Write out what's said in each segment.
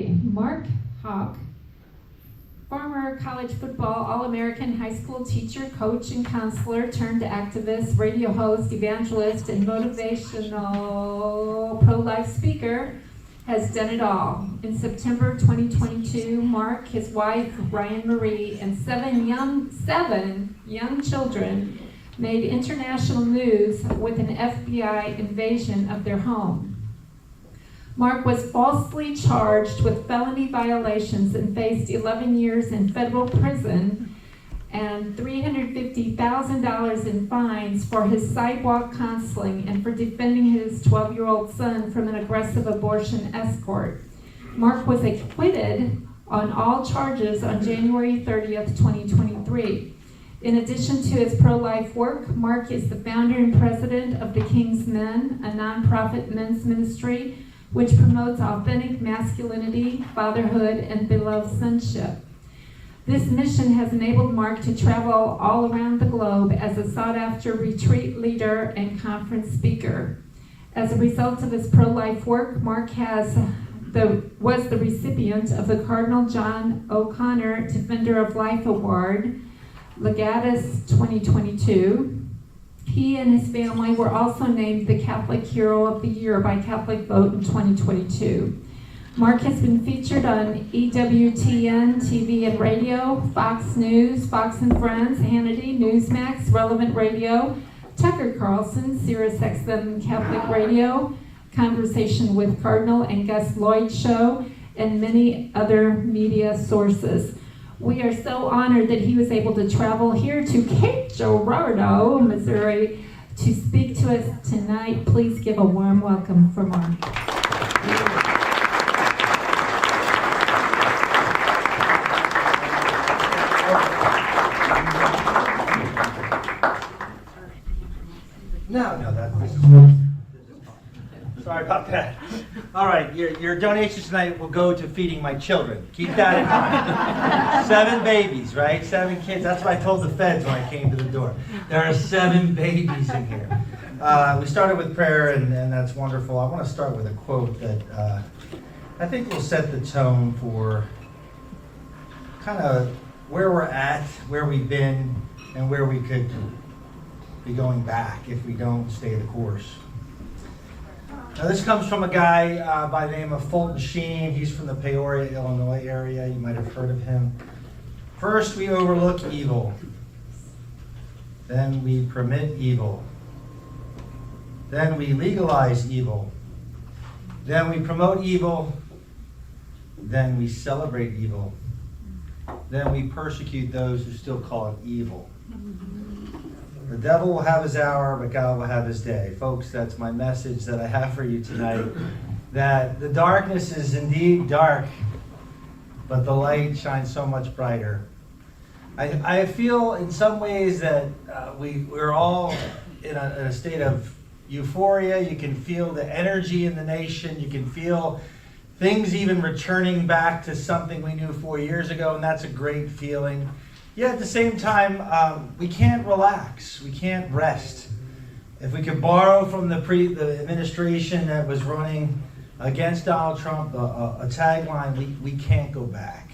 Mark Houck, former college football All-American high school teacher, coach, and counselor turned activist, radio host, evangelist, and motivational pro-life speaker, has done it all. In September 2022, Mark, his wife, Ryan Marie, and seven young children made international news with an FBI invasion of their home. Mark was falsely charged with felony violations and faced 11 years in federal prison and $350,000 in fines for his sidewalk counseling and for defending his 12-year-old son from an aggressive abortion escort. Mark was acquitted on all charges on January 30th, 2023. In addition to his pro-life work, Mark is the founder and president of the King's Men, a nonprofit men's ministry which promotes authentic masculinity, fatherhood, and beloved sonship. This mission has enabled Mark to travel all around the globe as a sought-after retreat leader and conference speaker. As a result of his pro-life work, Mark was the recipient of the Cardinal John O'Connor Defender of Life Award, Legatus 2022. He and his family were also named the Catholic Hero of the Year by Catholic Vote in 2022. Mark has been featured on EWTN TV and radio, Fox News, Fox and Friends, Hannity, Newsmax, Relevant Radio, Tucker Carlson, SiriusXM Catholic Radio, Conversation with Cardinal and Gus Lloyd Show, and many other media sources. We are so honored that he was able to travel here to Cape Girardeau, Missouri, to speak to us tonight. Please give a warm welcome for Mark. No, that's sorry about that. All right, your donations tonight will go to feeding my children. Keep that in mind. 7 babies, right? 7 kids. That's what I told the feds when I came to the door. There are 7 babies in here. We started with prayer, and that's wonderful. I want to start with a quote that I think will set the tone for kind of where we're at, where we've been, and where we could be going back if we don't stay the course. Now this comes from a guy by the name of Fulton Sheen. He's from the Peoria, Illinois area. You might have heard of him. First, we overlook evil. Then we permit evil. Then we legalize evil. Then we promote evil. Then we celebrate evil. Then we persecute those who still call it evil. The devil will have his hour, but God will have his day. Folks, that's my message that I have for you tonight. That the darkness is indeed dark, but the light shines so much brighter. I feel in some ways that we're all in a state of euphoria. You can feel the energy in the nation. You can feel things even returning back to something we knew 4 years ago, and that's a great feeling. Yet at the same time, we can't relax. We can't rest. If we could borrow from the administration that was running against Donald Trump a tagline, we can't go back.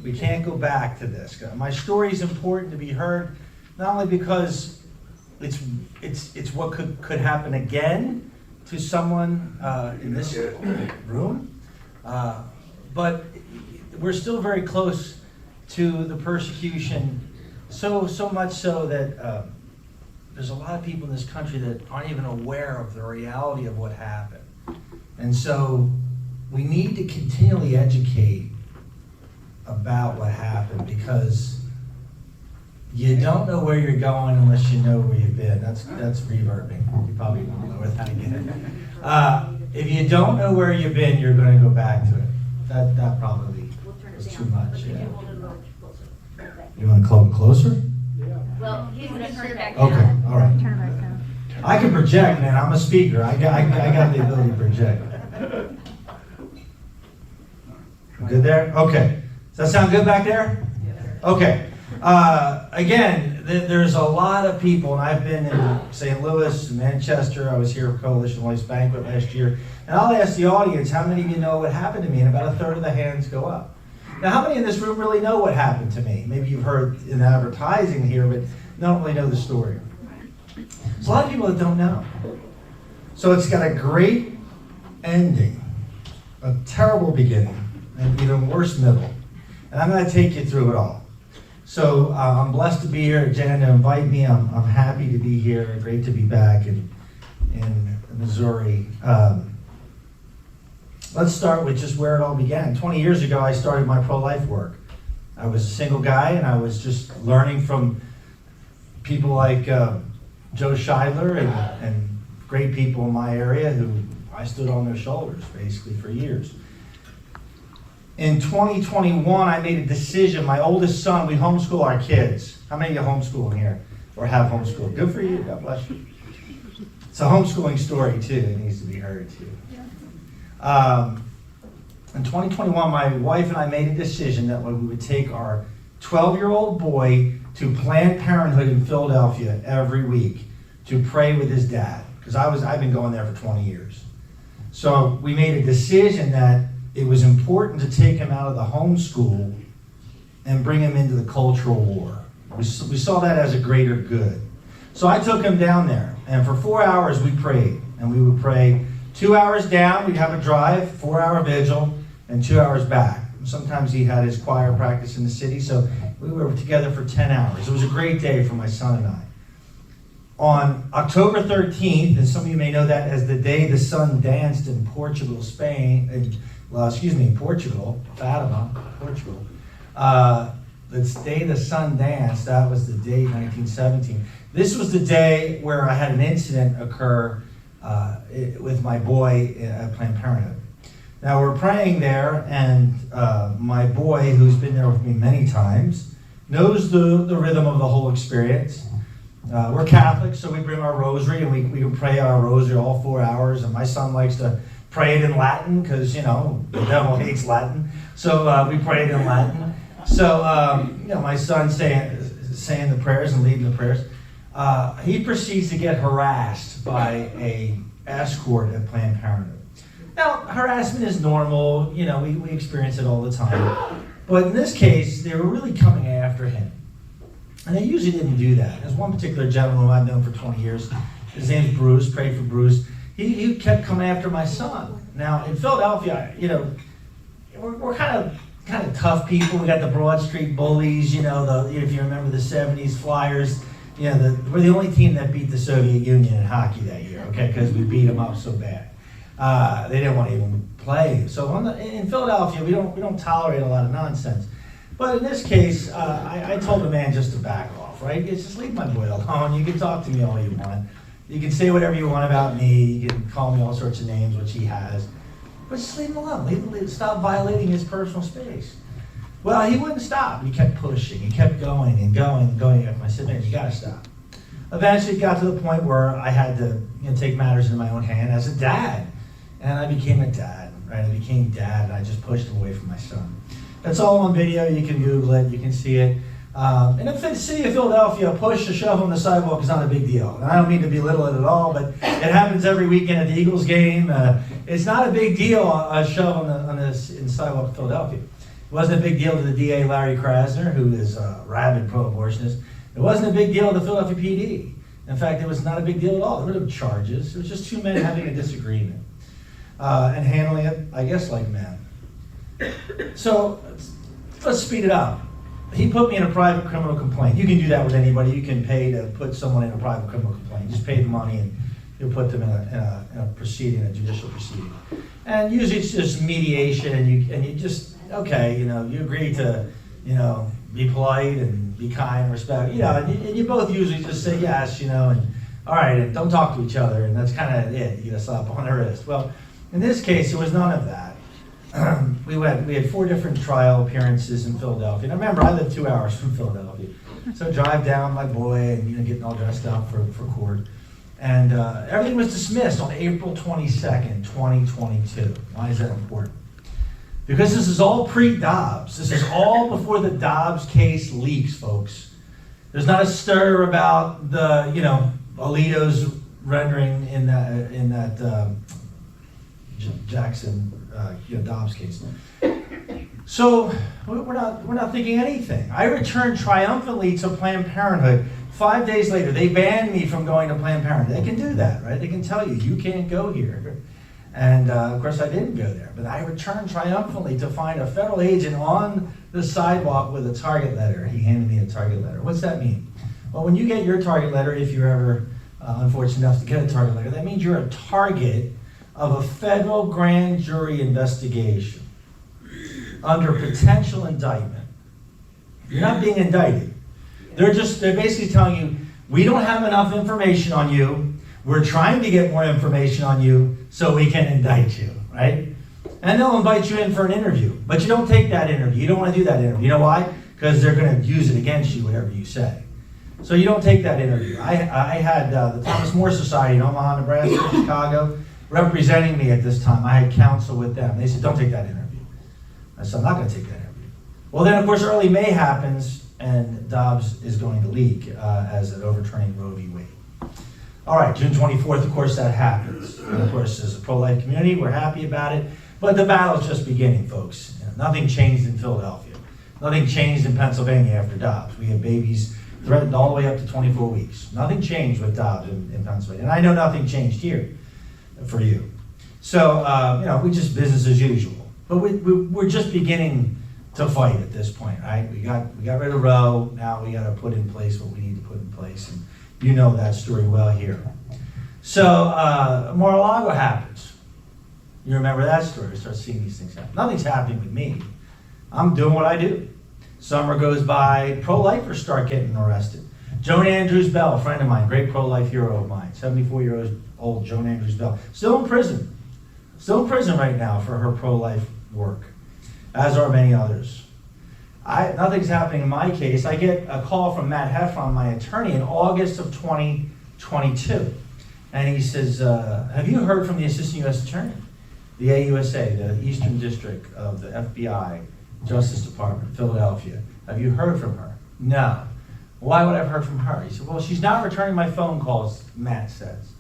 We can't go back to this. My story is important to be heard, not only because it's what could happen again to someone in this room, but we're still very close to the persecution, so much so that there's a lot of people in this country that aren't even aware of the reality of what happened. And so we need to continually educate about what happened, because you don't know where you're going unless you know where you've been. That's reverbing. You probably won't know where that again. If you don't know where you've been, you're going to go back to it. That probably was too much. Yeah. You want to club it closer? Well, he's going to turn it back down. Okay, all right. Turn it back down. I can project, man. I'm a speaker. I got the ability to project. Good there? Okay. Does that sound good back there? Okay. Again, there's a lot of people, and I've been in St. Louis, Manchester. I was here at Coalition Life's Banquet last year. And I'll ask the audience, how many of you know what happened to me? And about a third of the hands go up. Now, how many in this room really know what happened to me? Maybe you've heard in advertising here, but don't really know the story. There's a lot of people that don't know. So it's got a great ending, a terrible beginning, and even worse middle. And I'm going to take you through it all. So I'm blessed to be here. Jan, to invite me. I'm happy to be here. Great to be back in Missouri. Let's start with just where it all began. 20 years ago, I started my pro-life work. I was a single guy, and I was just learning from people like Joe Scheidler and great people in my area who I stood on their shoulders, basically, for years. In 2021, I made a decision. My oldest son, we homeschool our kids. How many of you homeschool in here or have homeschooled? Good for you. God bless you. It's a homeschooling story, too. It needs to be heard, too. In 2021, my wife and I made a decision that we would take our 12-year-old boy to Planned Parenthood in Philadelphia every week to pray with his dad, because I've been going there for 20 years. So we made a decision that it was important to take him out of the homeschool and bring him into the cultural war. We saw that as a greater good. So I took him down there, and for 4 hours we prayed, and we would pray 2 hours down, we'd have a drive, 4-hour vigil, and 2 hours back. Sometimes he had his choir practice in the city, so we were together for 10 hours. It was a great day for my son and I. On October 13th, and some of you may know that as the day the sun danced in Portugal, Portugal, Fatima, Portugal. The day the sun danced, that was the day 1917. This was the day where I had an incident occur with my boy at Planned Parenthood. Now we're praying there, and my boy, who's been there with me many times, knows the rhythm of the whole experience. We're Catholic, so we bring our rosary, and we can pray our rosary all 4 hours, and my son likes to pray it in Latin, because, the devil hates Latin, so we pray it in Latin. So, my son saying the prayers and leading the prayers. He proceeds to get harassed by a escort at Planned Parenthood. Now, harassment is normal, we experience it all the time. But in this case, they were really coming after him. And they usually didn't do that. There's one particular gentleman who I've known for 20 years. His name's Bruce, prayed for Bruce. He kept coming after my son. Now, in Philadelphia, we're kind of tough people. We got the Broad Street Bullies, if you remember the 70s Flyers. We're the only team that beat the Soviet Union in hockey that year, okay, because we beat them up so bad. They didn't want to even play. So in Philadelphia, we don't tolerate a lot of nonsense. But in this case, I told the man just to back off, right? Just leave my boy alone. You can talk to me all you want. You can say whatever you want about me. You can call me all sorts of names, which he has. But just leave him alone. Stop violating his personal space. Well, he wouldn't stop. He kept pushing. He kept going and going and going. I said, man, you got to stop. Eventually, it got to the point where I had to take matters into my own hand as a dad. And I became a dad, right? I became dad, and I just pushed him away from my son. That's all on video. You can Google it. You can see it. In the city of Philadelphia, a push, a shove on the sidewalk is not a big deal. And I don't mean to belittle it at all, but it happens every weekend at the Eagles game. It's not a big deal, a shove on the sidewalk of Philadelphia. It wasn't a big deal to the DA, Larry Krasner, who is a rabid pro-abortionist. It wasn't a big deal to the Philadelphia PD. In fact, it was not a big deal at all. There were no charges. It was just two men having a disagreement and handling it, I guess, like men. So let's speed it up. He put me in a private criminal complaint. You can do that with anybody. You can pay to put someone in a private criminal complaint. You just pay the money and you'll put them in a proceeding, a judicial proceeding. And usually it's just mediation, and you just, okay, you agree to, be polite and be kind and respect, and you both usually just say yes, and all right, and don't talk to each other, and that's kind of it. You get a slap on the wrist. Well, in this case, there was none of that. We had 4 different trial appearances in Philadelphia. And I remember I lived 2 hours from Philadelphia. So drive down my boy and getting all dressed up for court. And everything was dismissed on April 22nd, 2022. Why is that important? Because this is all pre-Dobbs. This is all before the Dobbs case leaks, folks. There's not a stir about the, Alito's rendering in that Jackson, Dobbs case. So we're not thinking anything. I returned triumphantly to Planned Parenthood. 5 days later, they banned me from going to Planned Parenthood. They can do that, right? They can tell you can't go here. And of course, I didn't go there. But I returned triumphantly to find a federal agent on the sidewalk with a target letter. He handed me a target letter. What's that mean? Well, when you get your target letter, if you're ever unfortunate enough to get a target letter, that means you're a target of a federal grand jury investigation under potential indictment. You're not being indicted. They're basically telling you, we don't have enough information on you. We're trying to get more information on you so we can indict you, right? And they'll invite you in for an interview, but you don't take that interview. You don't want to do that interview. You know why? Because they're going to use it against you, whatever you say. So you don't take that interview. I had the Thomas More Society in Omaha, Nebraska, Chicago, representing me at this time. I had counsel with them. They said, don't take that interview. I said, I'm not going to take that interview. Well, then, of course, early May happens, and Dobbs is going to leak as an overturning Roe v. Wade. All right, June 24th, of course, that happens. And of course, as a pro-life community, we're happy about it. But the battle's just beginning, folks. Nothing changed in Philadelphia. Nothing changed in Pennsylvania after Dobbs. We have babies threatened all the way up to 24 weeks. Nothing changed with Dobbs in Pennsylvania. And I know nothing changed here for you. So, we just business as usual. But we're just beginning to fight at this point, right? We got rid of Roe. Now we got to put in place what we need to put in place. And you know that story well here. So Mar-a-Lago happens. You remember that story. We start seeing these things happen. Nothing's happening with me. I'm doing what I do. Summer goes by. Pro-lifers start getting arrested. Joan Andrews Bell, a friend of mine, great pro-life hero of mine, 74-year-old Joan Andrews Bell, still in prison. Still in prison right now for her pro-life work, as are many others. Nothing's happening in my case. I get a call from Matt Heffron, my attorney, in August of 2022. And he says, have you heard from the Assistant U.S. Attorney, the AUSA, the Eastern District of the FBI, Justice Department, Philadelphia? Have you heard from her? No. Why would I have heard from her? He said, well, she's not returning my phone calls, Matt says.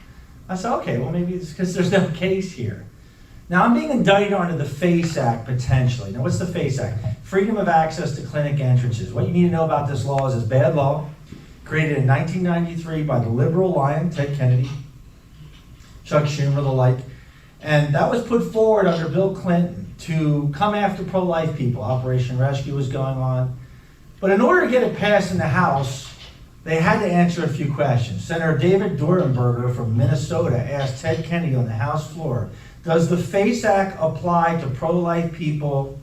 I said, okay, well, maybe it's because there's no case here. Now, I'm being indicted under the FACE Act, potentially. Now, what's the FACE Act? Freedom of access to clinic entrances. What you need to know about this law is it's bad law, created in 1993 by the liberal lion, Ted Kennedy, Chuck Schumer, the like. And that was put forward under Bill Clinton to come after pro-life people. Operation Rescue was going on. But in order to get it passed in the House, they had to answer a few questions. Senator David Durenberger from Minnesota asked Ted Kennedy on the House floor, does the FACE Act apply to pro-life people,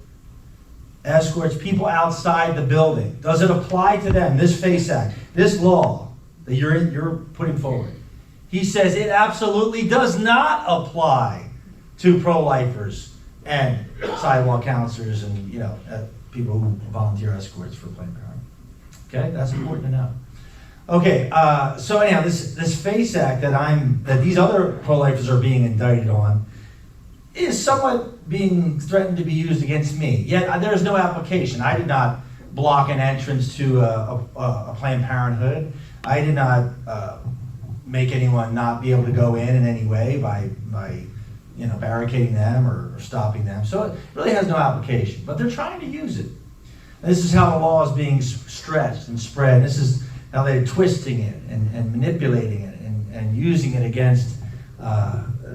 escorts, people outside the building? Does it apply to them, this FACE Act, this law that you're putting forward? He says it absolutely does not apply to pro-lifers and sidewalk counselors and people who volunteer escorts for Planned Parenthood. Okay, that's important to know. Okay, so anyhow, this FACE Act that these other pro-lifers are being indicted on is somewhat being threatened to be used against me. Yet there's no application. I did not block an entrance to a Planned Parenthood. I did not make anyone not be able to go in any way by barricading them or stopping them. So it really has no application. But they're trying to use it. This is how the law is being stretched and spread. This is how they're twisting it and manipulating it and using it against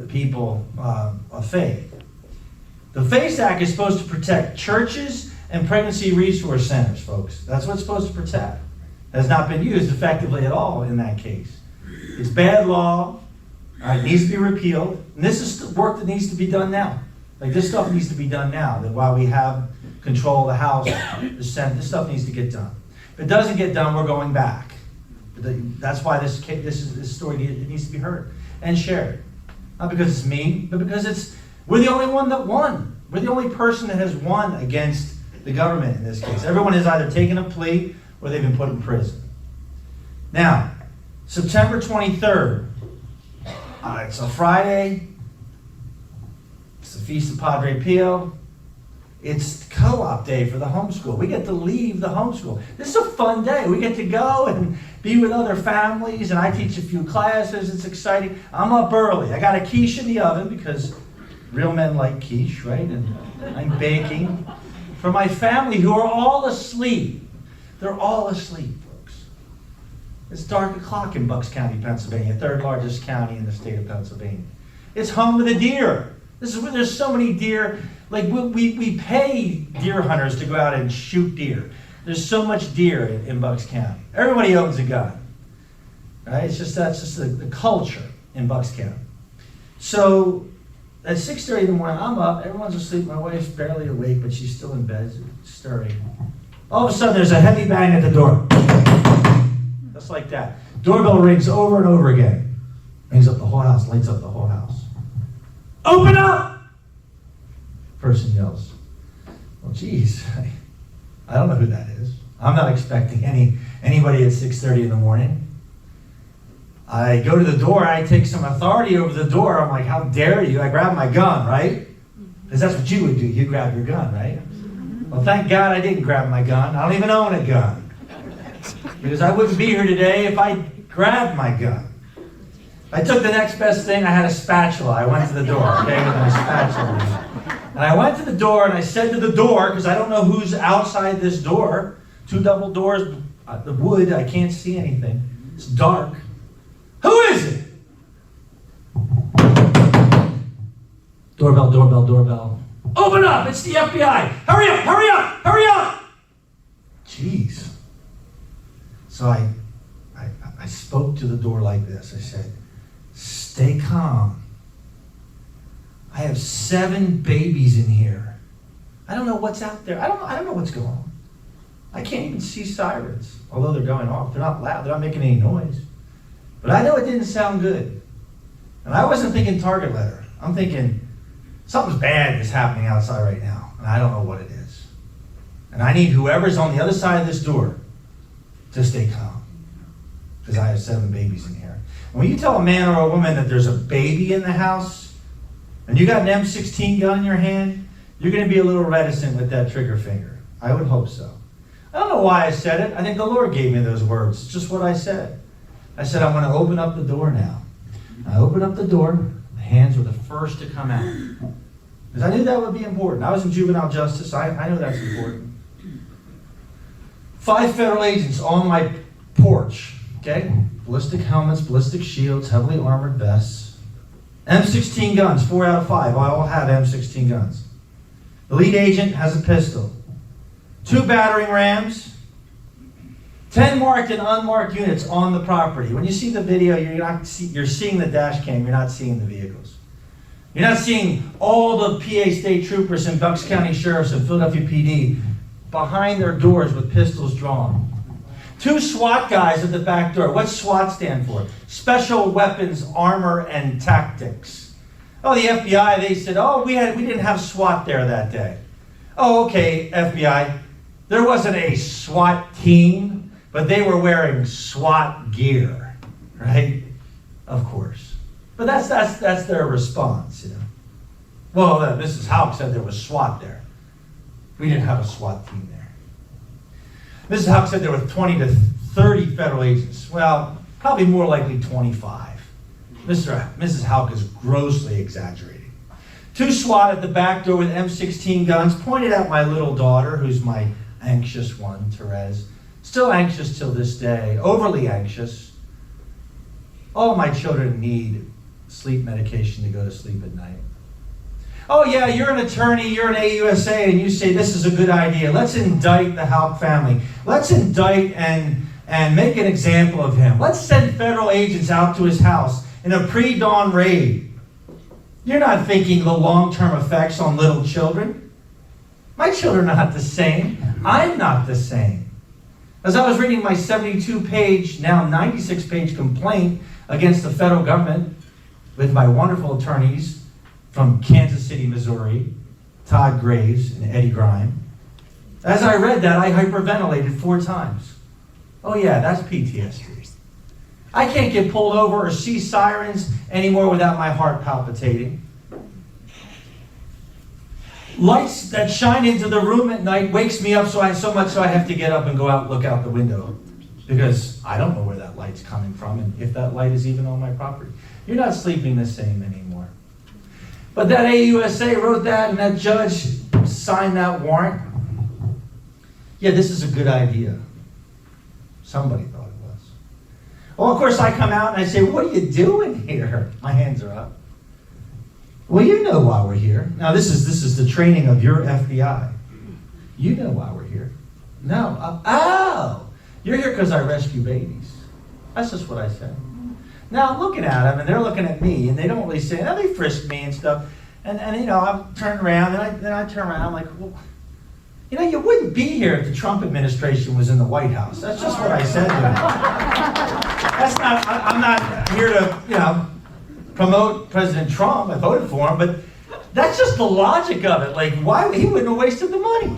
people of faith. The FACE Act is supposed to protect churches and pregnancy resource centers, folks. That's what it's supposed to protect. It has not been used effectively at all in that case. It's bad law. It needs to be repealed. And this is work that needs to be done now. Like this stuff needs to be done now. That while we have control of the House, the Senate, this stuff needs to get done. If it doesn't get done, we're going back. That's why this story it needs to be heard and shared. Not because it's me, but because we're the only one that won. We're the only person that has won against the government in this case. Everyone has either taken a plea or they've been put in prison. Now, September 23rd, it's a Friday. It's the Feast of Padre Pio. It's co-op day for the homeschool. We get to leave the homeschool. This is a fun day. We get to go and be with other families, and I teach a few classes. It's exciting. I'm up early. I got a quiche in the oven because real men like quiche, right? And I'm baking for my family who are all asleep. They're all asleep, folks. It's dark o'clock in Bucks County, Pennsylvania, third largest county in the state of Pennsylvania. It's home to the deer. This is where there's so many deer. Like we pay deer hunters to go out and shoot deer. There's so much deer in Bucks County. Everybody owns a gun, right? That's just the culture in Bucks County. So at 6:30 in the morning, I'm up. Everyone's asleep. My wife's barely awake, but she's still in bed, stirring. All of a sudden, there's a heavy bang at the door. Just like that. Doorbell rings over and over again. Rings up the whole house, lights up the whole house. Open up! Person yells. Well, geez, I don't know who that is. I'm not expecting anybody at 6:30 in the morning. I go to the door, I take some authority over the door. I'm like, how dare you? I grab my gun, right? Because that's what you would do. You grab your gun, right? Well, thank God I didn't grab my gun. I don't even own a gun. Because I wouldn't be here today if I grabbed my gun. I took the next best thing. I had a spatula. I went to the door, okay, with my spatula. And I went to the door and I said to the door, because I don't know who's outside this door, 2 double doors, the wood, I can't see anything. It's dark. Who is it? Doorbell, doorbell, doorbell. Open up, it's the FBI. Hurry up, hurry up, hurry up. Jeez. So I spoke to the door like this. I said, stay calm. I have 7 babies in here. I don't know what's out there. I don't know what's going on. I can't even see sirens, although they're going off. They're not loud. They're not making any noise. But I know it didn't sound good. And I wasn't thinking target letter. I'm thinking something's bad is happening outside right now, and I don't know what it is. And I need whoever's on the other side of this door to stay calm, because I have 7 babies in here. And when you tell a man or a woman that there's a baby in the house, and you got an M16 gun in your hand, you're going to be a little reticent with that trigger finger. I would hope so. I don't know why I said it. I think the Lord gave me those words. It's just what I said. I said, I'm going to open up the door now. I opened up the door. The hands were the first to come out. Because I knew that would be important. I was in juvenile justice. I know that's important. 5 federal agents on my porch. Okay? Ballistic helmets, ballistic shields, heavily armored vests. M16 guns, 4 out of 5. I all have M16 guns. The lead agent has a pistol. 2 battering rams. 10 marked and unmarked units on the property. When you see the video, you're seeing the dash cam, you're not seeing the vehicles. You're not seeing all the PA state troopers and Bucks County sheriffs and Philadelphia PD behind their doors with pistols drawn. 2 SWAT guys at the back door. What's SWAT stand for? Special Weapons, Armor, and Tactics. Oh, the FBI, they said, oh, we didn't have SWAT there that day. Oh, okay, FBI. There wasn't a SWAT team, but they were wearing SWAT gear, right? Of course. But that's their response, you know. Well, Mrs. Houck said there was SWAT there. We didn't have a SWAT team there. Mrs. Houck said there were 20 to 30 federal agents. Well, probably more likely 25. Mrs. Houck is grossly exaggerating. 2 SWAT at the back door with M16 guns pointed at my little daughter, who's my anxious one, Therese. Still anxious till this day, overly anxious. All my children need sleep medication to go to sleep at night. Oh yeah, you're an attorney, you're an AUSA, and you say this is a good idea. Let's indict the Houck family. Let's indict and make an example of him. Let's send federal agents out to his house in a pre-dawn raid. You're not thinking the long-term effects on little children. My children are not the same. I'm not the same. As I was reading my 72-page, now 96-page complaint against the federal government with my wonderful attorneys from Kansas City, Missouri, Todd Graves and Eddie Grime, as I read that, I hyperventilated 4 times. Oh yeah, that's PTSD. I can't get pulled over or see sirens anymore without my heart palpitating. lights that shine into the room at night wakes me up so much so I have to get up and go out and look out the window. Because I don't know where that light's coming from and if that light is even on my property. You're not sleeping the same anymore. But that AUSA wrote that and that judge signed that warrant. Yeah, this is a good idea. Somebody thought it was. Well, of course, I come out and I say, what are you doing here? My hands are up. Well, you know why we're here. Now, this is the training of your FBI. You know why we're here. No. Oh! You're here because I rescue babies. That's just what I said. Now I'm looking at them, and they're looking at me, and they don't really say, now they frisk me and stuff. And you know, I'm turning around, and I turn around, I'm like, well, you know, you wouldn't be here if the Trump administration was in the White House. That's just what I said to them. That's not, I'm not here to, you know, promote President Trump. I voted for him, but that's just the logic of it. Like, why? He wouldn't have wasted the money,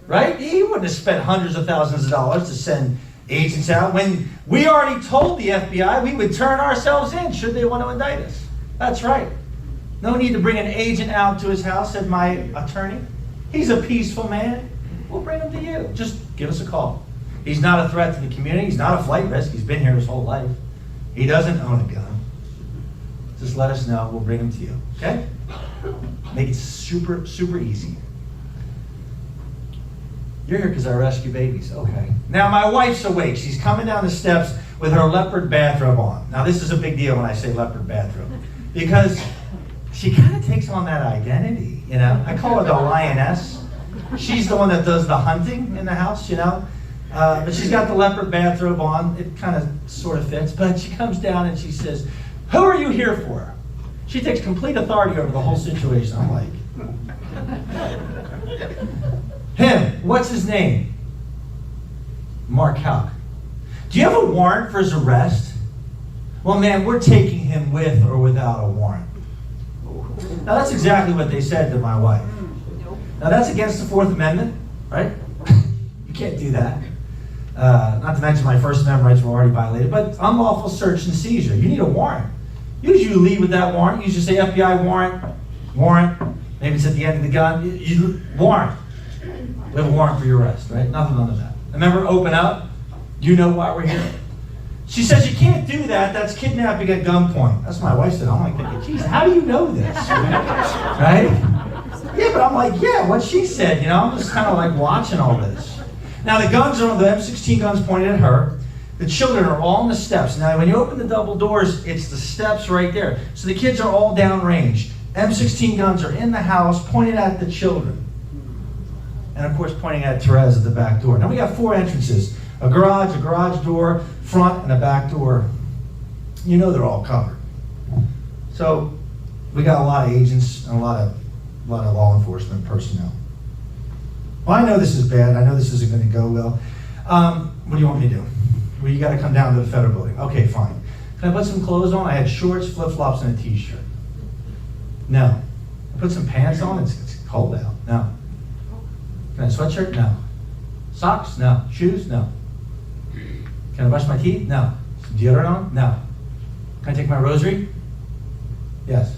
right? He wouldn't have spent hundreds of thousands of dollars to send agents out when we already told the FBI we would turn ourselves in should they want to indict us. That's right. No need to bring an agent out to his house, said my attorney. He's a peaceful man. We'll bring him to you. Just give us a call. He's not a threat to the community. He's not a flight risk. He's been here his whole life. He doesn't own a gun. Just let us know. We'll bring him to you. Okay? Make it super, super easy. You're here because I rescue babies. Okay. Now my wife's awake. She's coming down the steps with her leopard bathrobe on. Now this is a big deal when I say leopard bathrobe. Because she kind of takes on that identity, you know. I call her the lioness. She's the one that does the hunting in the house, you know. But she's got the leopard bathrobe on. It kind of sort of fits. But she comes down and she says, who are you here for? She takes complete authority over the whole situation. I'm like, him, what's his name? Mark Houck. Do you have a warrant for his arrest? Well, man, we're taking him with or without a warrant. Now, that's exactly what they said to my wife. Now, that's against the Fourth Amendment, right? You can't do that. Not to mention my First Amendment rights were already violated, but unlawful search and seizure. You need a warrant. Usually you leave with that warrant. You just say FBI warrant. Maybe it's at the end of the gun. Warrant. We have a warrant for your arrest, right? Nothing under that. Remember, open up. You know why we're here. She says you can't do that. That's kidnapping at gunpoint. That's what my wife said. I'm like, geez, how do you know this? Right? Yeah, but I'm like, yeah, what she said, you know, I'm just kind of like watching all this. Now the guns are on the M16 guns pointed at her. The children are all on the steps. Now when you open the double doors, it's the steps right there. So the kids are all downrange. M16 guns are in the house pointed at the children. And of course pointing at Therese at the back door. Now we got 4 entrances. A garage door, front, and a back door. You know they're all covered. So we got a lot of agents and a lot of law enforcement personnel. Well, I know this is bad. I know this isn't going to go well. What do you want me to do? Well, you got to come down to the federal building. Okay, fine. Can I put some clothes on? I had shorts, flip-flops, and a t-shirt. No. I put some pants on. It's cold out. No. Can I sweatshirt? No. Socks? No. Shoes? No. Can I brush my teeth? No. Some deodorant on? No. Can I take my rosary? Yes.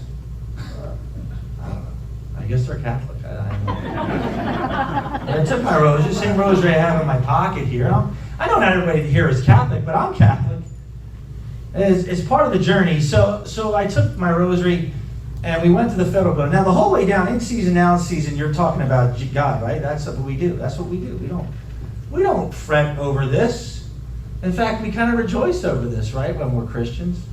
I don't know. I guess they're Catholic. I took my rosary, same rosary I have in my pocket here. I know not everybody here is Catholic, but I'm Catholic. It's part of the journey. So I took my rosary and we went to the federal building. Now the whole way down, in season, out of season, you're talking about God, right? That's what we do. That's what we do. We don't fret over this. In fact, we kind of rejoice over this, right? When we're Christians,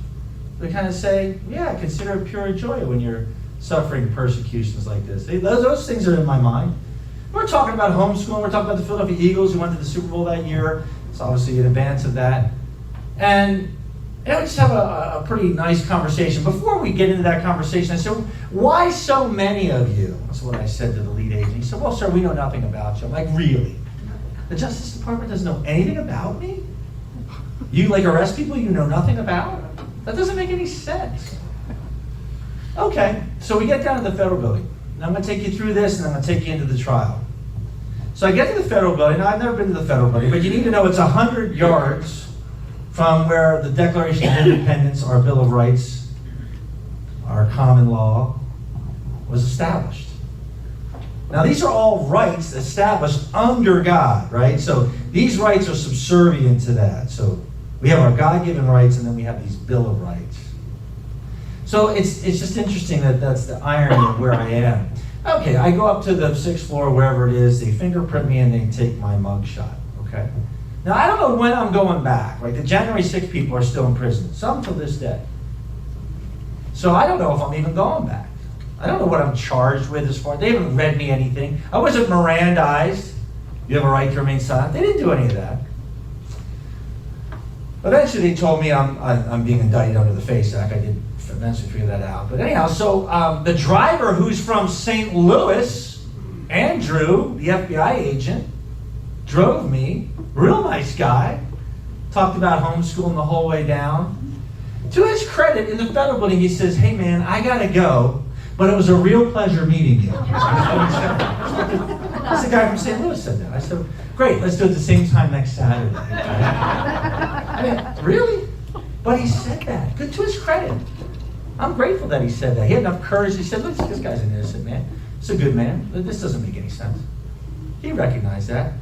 we kind of say, yeah, consider it pure joy when you're suffering persecutions like this. Those things are in my mind. We're talking about homeschooling. We're talking about the Philadelphia Eagles who went to the Super Bowl that year. It's obviously in advance of that. And we just have a pretty nice conversation. Before we get into that conversation, I said, why so many of you? That's what I said to the lead agent. He said, well, sir, we know nothing about you. I'm like, really? The Justice Department doesn't know anything about me? You like arrest people you know nothing about? That doesn't make any sense. Okay, so we get down to the federal building. And I'm going to take you through this and I'm going to take you into the trial. So I get to the federal building. Now, I've never been to the federal building, but you need to know it's 100 yards from where the Declaration of Independence, our Bill of Rights, our common law, was established. Now, these are all rights established under God, right? So these rights are subservient to that. So we have our God-given rights, and then we have these Bill of Rights. So it's just interesting that that's the irony of where I am. Okay, I go up to the 6th floor, wherever it is, they fingerprint me and they take my mug shot, okay? Now, I don't know when I'm going back, right? The January 6th people are still in prison, some to this day. So I don't know if I'm even going back. I don't know what I'm charged with as far. They haven't read me anything. I wasn't Mirandized. You have a right to remain silent. They didn't do any of that. Eventually, they told me I'm being indicted under the FACE Act. I did eventually figure that out. But anyhow, so the driver who's from St. Louis, Andrew, the FBI agent, drove me. Real nice guy. Talked about homeschooling the whole way down. To his credit, in the federal building, he says, "Hey man, I gotta go, but it was a real pleasure meeting you." That's the guy from St. Louis said that. I said, "Great, let's do it at the same time next Saturday." I mean, really? But he said that. Good to his credit. I'm grateful that he said that. He had enough courage. He said, "Look, this guy's an innocent man. He's a good man. This doesn't make any sense." He recognized that.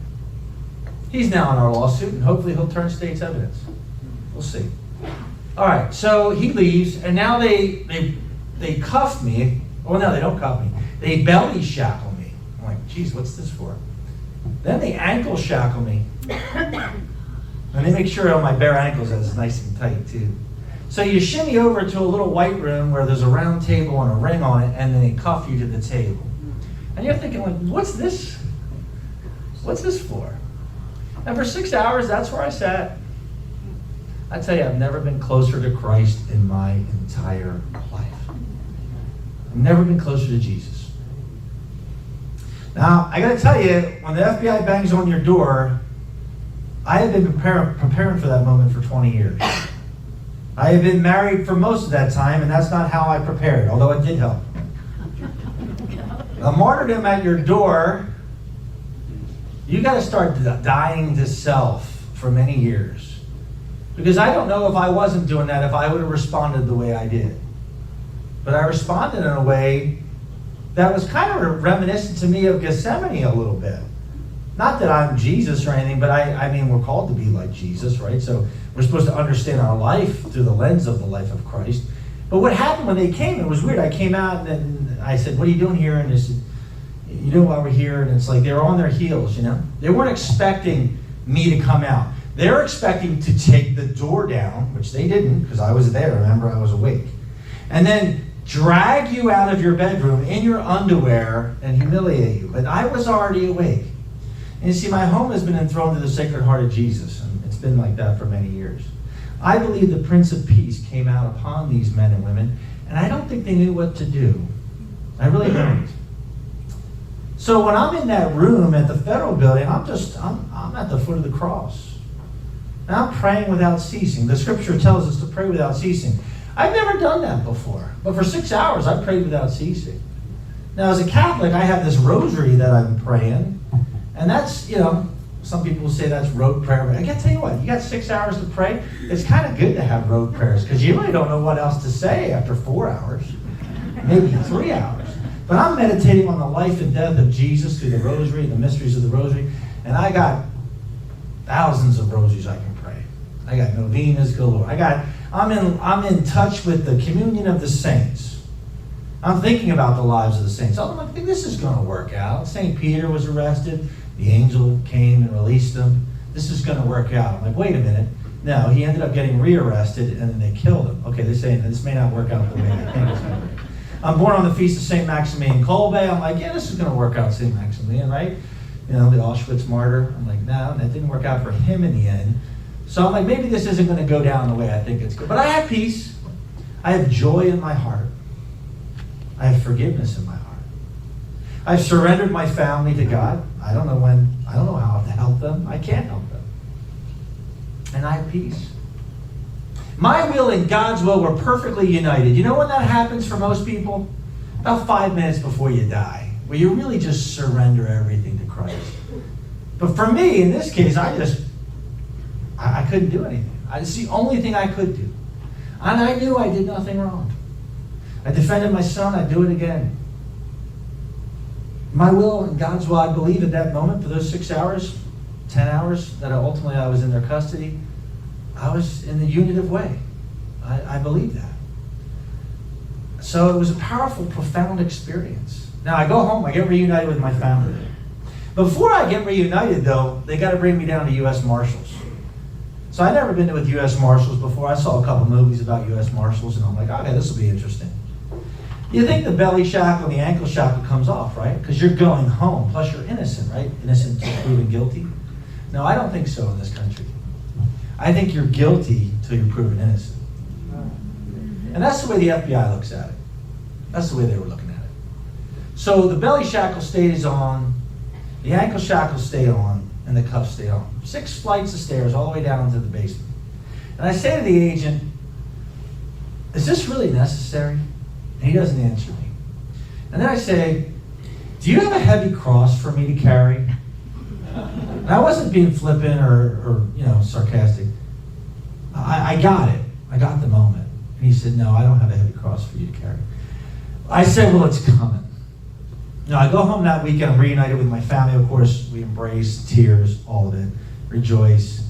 He's now in our lawsuit, and hopefully he'll turn state's evidence. We'll see. All right, so he leaves, and now they cuff me. Well, no, they don't cuff me. They belly shackle me. I'm like, geez, what's this for? Then they ankle shackle me. And they make sure on my bare ankles that it's nice and tight, too. So you shimmy over to a little white room where there's a round table and a ring on it, and then they cuff you to the table. And you're thinking, like, what's this? What's this for? And for 6 hours, that's where I sat. I tell you, I've never been closer to Christ in my entire life. I've never been closer to Jesus. Now, I got to tell you, when the FBI bangs on your door, I have been preparing for that moment for 20 years. I have been married for most of that time, and that's not how I prepared, although it did help. A martyrdom at your door, you got to start dying to self for many years. Because I don't know if I wasn't doing that, if I would have responded the way I did. But I responded in a way that was kind of reminiscent to me of Gethsemane a little bit. Not that I'm Jesus or anything, but I mean, we're called to be like Jesus, right? So we're supposed to understand our life through the lens of the life of Christ. But what happened when they came, it was weird. I came out and I said, "What are you doing here?" And they said, "You know why we're here?" And it's like they were on their heels, you know? They weren't expecting me to come out. They're expecting to take the door down, which they didn't, because I was there. Remember, I was awake. And then drag you out of your bedroom in your underwear and humiliate you. But I was already awake. And you see, my home has been enthroned to the Sacred Heart of Jesus, and it's been like that for many years. I believe the Prince of Peace came out upon these men and women, and I don't think they knew what to do. I really don't. So when I'm in that room at the federal building, I'm at the foot of the cross. And I'm praying without ceasing. The scripture tells us to pray without ceasing. I've never done that before, but for 6 hours I prayed without ceasing. Now, as a Catholic, I have this rosary that I'm praying, and that's, you know, some people will say that's rote prayer. I gotta tell you what, you got 6 hours to pray. It's kind of good to have rote prayers because you really don't know what else to say after 4 hours, maybe 3 hours. But I'm meditating on the life and death of Jesus through the rosary, the mysteries of the rosary, and I got thousands of rosaries I can pray. I got novenas galore. I'm in touch with the communion of the saints. I'm thinking about the lives of the saints. I'm like, this is going to work out. St. Peter was arrested. The angel came and released him. This is going to work out. I'm like, wait a minute. No, he ended up getting rearrested, and then they killed him. Okay, they're saying this may not work out the way I think it's going to work. I'm born on the feast of St. Maximilian Kolbe. I'm like, yeah, this is going to work out, St. Maximilian, right? You know, the Auschwitz martyr. I'm like, no, that didn't work out for him in the end. So I'm like, maybe this isn't going to go down the way I think it's going. But I have peace. I have joy in my heart. I have forgiveness in my heart. I've surrendered my family to God. I don't know how to help them. I can't help them. And I have peace. My will and God's will were perfectly united. You know when that happens for most people? About 5 minutes before you die, where you really just surrender everything to Christ. But for me, in this case, I couldn't do anything. It's the only thing I could do. And I knew I did nothing wrong. I defended my son, I'd do it again. my will and God's will, I believe at that moment, for those 6 hours, 10 hours that ultimately I was in their custody, I was in the unitive way. I believe that. So it was a powerful, profound experience. Now I go home, I get reunited with my family. Before I get reunited though, they got to bring me down to U.S. Marshals. So I'd never been with U.S. Marshals before. I saw a couple movies about U.S. Marshals and I'm like, okay, this will be interesting. You think the belly shackle and the ankle shackle comes off, right? Because you're going home, plus you're innocent, right? Innocent until proven guilty. No, I don't think so in this country. I think you're guilty till you're proven innocent. And that's the way the FBI looks at it. That's the way they were looking at it. So the belly shackle stays on, the ankle shackles stay on, and the cuffs stay on. 6 flights of stairs all the way down into the basement. And I say to the agent, is this really necessary? And he doesn't answer me. And then I say, do you have a heavy cross for me to carry? And I wasn't being flippant or sarcastic. I got it. I got the moment. And he said, no, I don't have a heavy cross for you to carry. I said, well, it's coming. Now, I go home that weekend, I'm reunited with my family, of course. We embrace, tears, all of it, rejoice.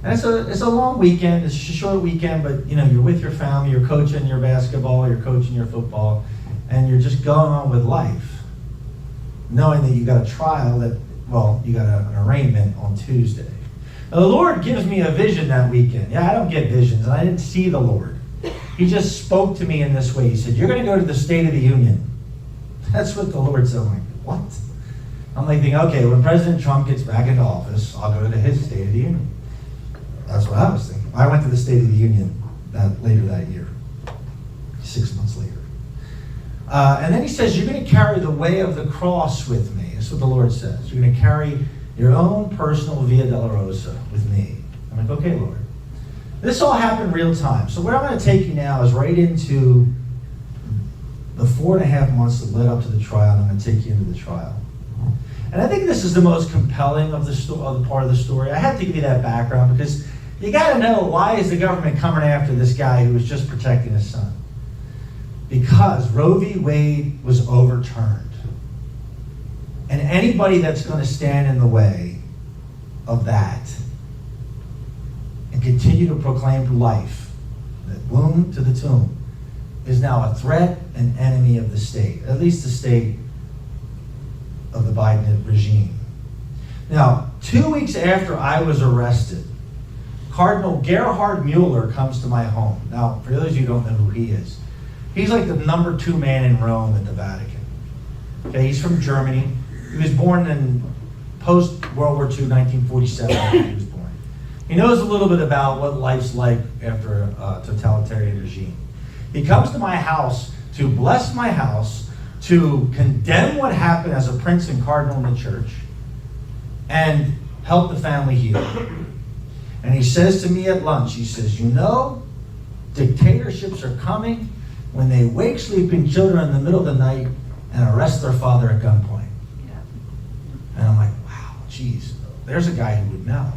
And it's a long weekend, it's a short weekend, but you're with your family, you're coaching your basketball, you're coaching your football, and you're just going on with life, knowing that you got a trial you got an arraignment on Tuesday. Now, the Lord gives me a vision that weekend. Yeah, I don't get visions, and I didn't see the Lord. He just spoke to me in this way. He said, you're going to go to the State of the Union. That's what the Lord said. I'm like, what? I'm like thinking, okay, when President Trump gets back into office, I'll go to his State of the Union. That's what I was thinking. I went to the State of the Union later that year, 6 months later. And then he says, you're going to carry the way of the cross with me. That's what the Lord says. You're going to carry your own personal Via Dolorosa with me. I'm like, okay, Lord. This all happened real time. So where I'm going to take you now is right into the 4.5 months that led up to the trial, and I'm going to take you into the trial. And I think this is the most compelling of the part of the story. I have to give you that background because you got to know, why is the government coming after this guy who was just protecting his son? Because Roe v. Wade was overturned. And anybody that's going to stand in the way of that and continue to proclaim life, that womb to the tomb, is now a threat and enemy of the state, at least the state of the Biden regime. Now, 2 weeks after I was arrested, Cardinal Gerhard Mueller comes to my home. Now, for those of you who don't know who he is, he's like the number 2 man in Rome at the Vatican. Okay, he's from Germany. He was born in post-World War II, 1947, he was born. He knows a little bit about what life's like after a totalitarian regime. He comes to my house to bless my house, to condemn what happened as a prince and cardinal in the church, and help the family heal. And he says to me at lunch, he says, dictatorships are coming when they wake sleeping children in the middle of the night and arrest their father at gunpoint. Yeah. And I'm like, wow, geez, there's a guy who would know.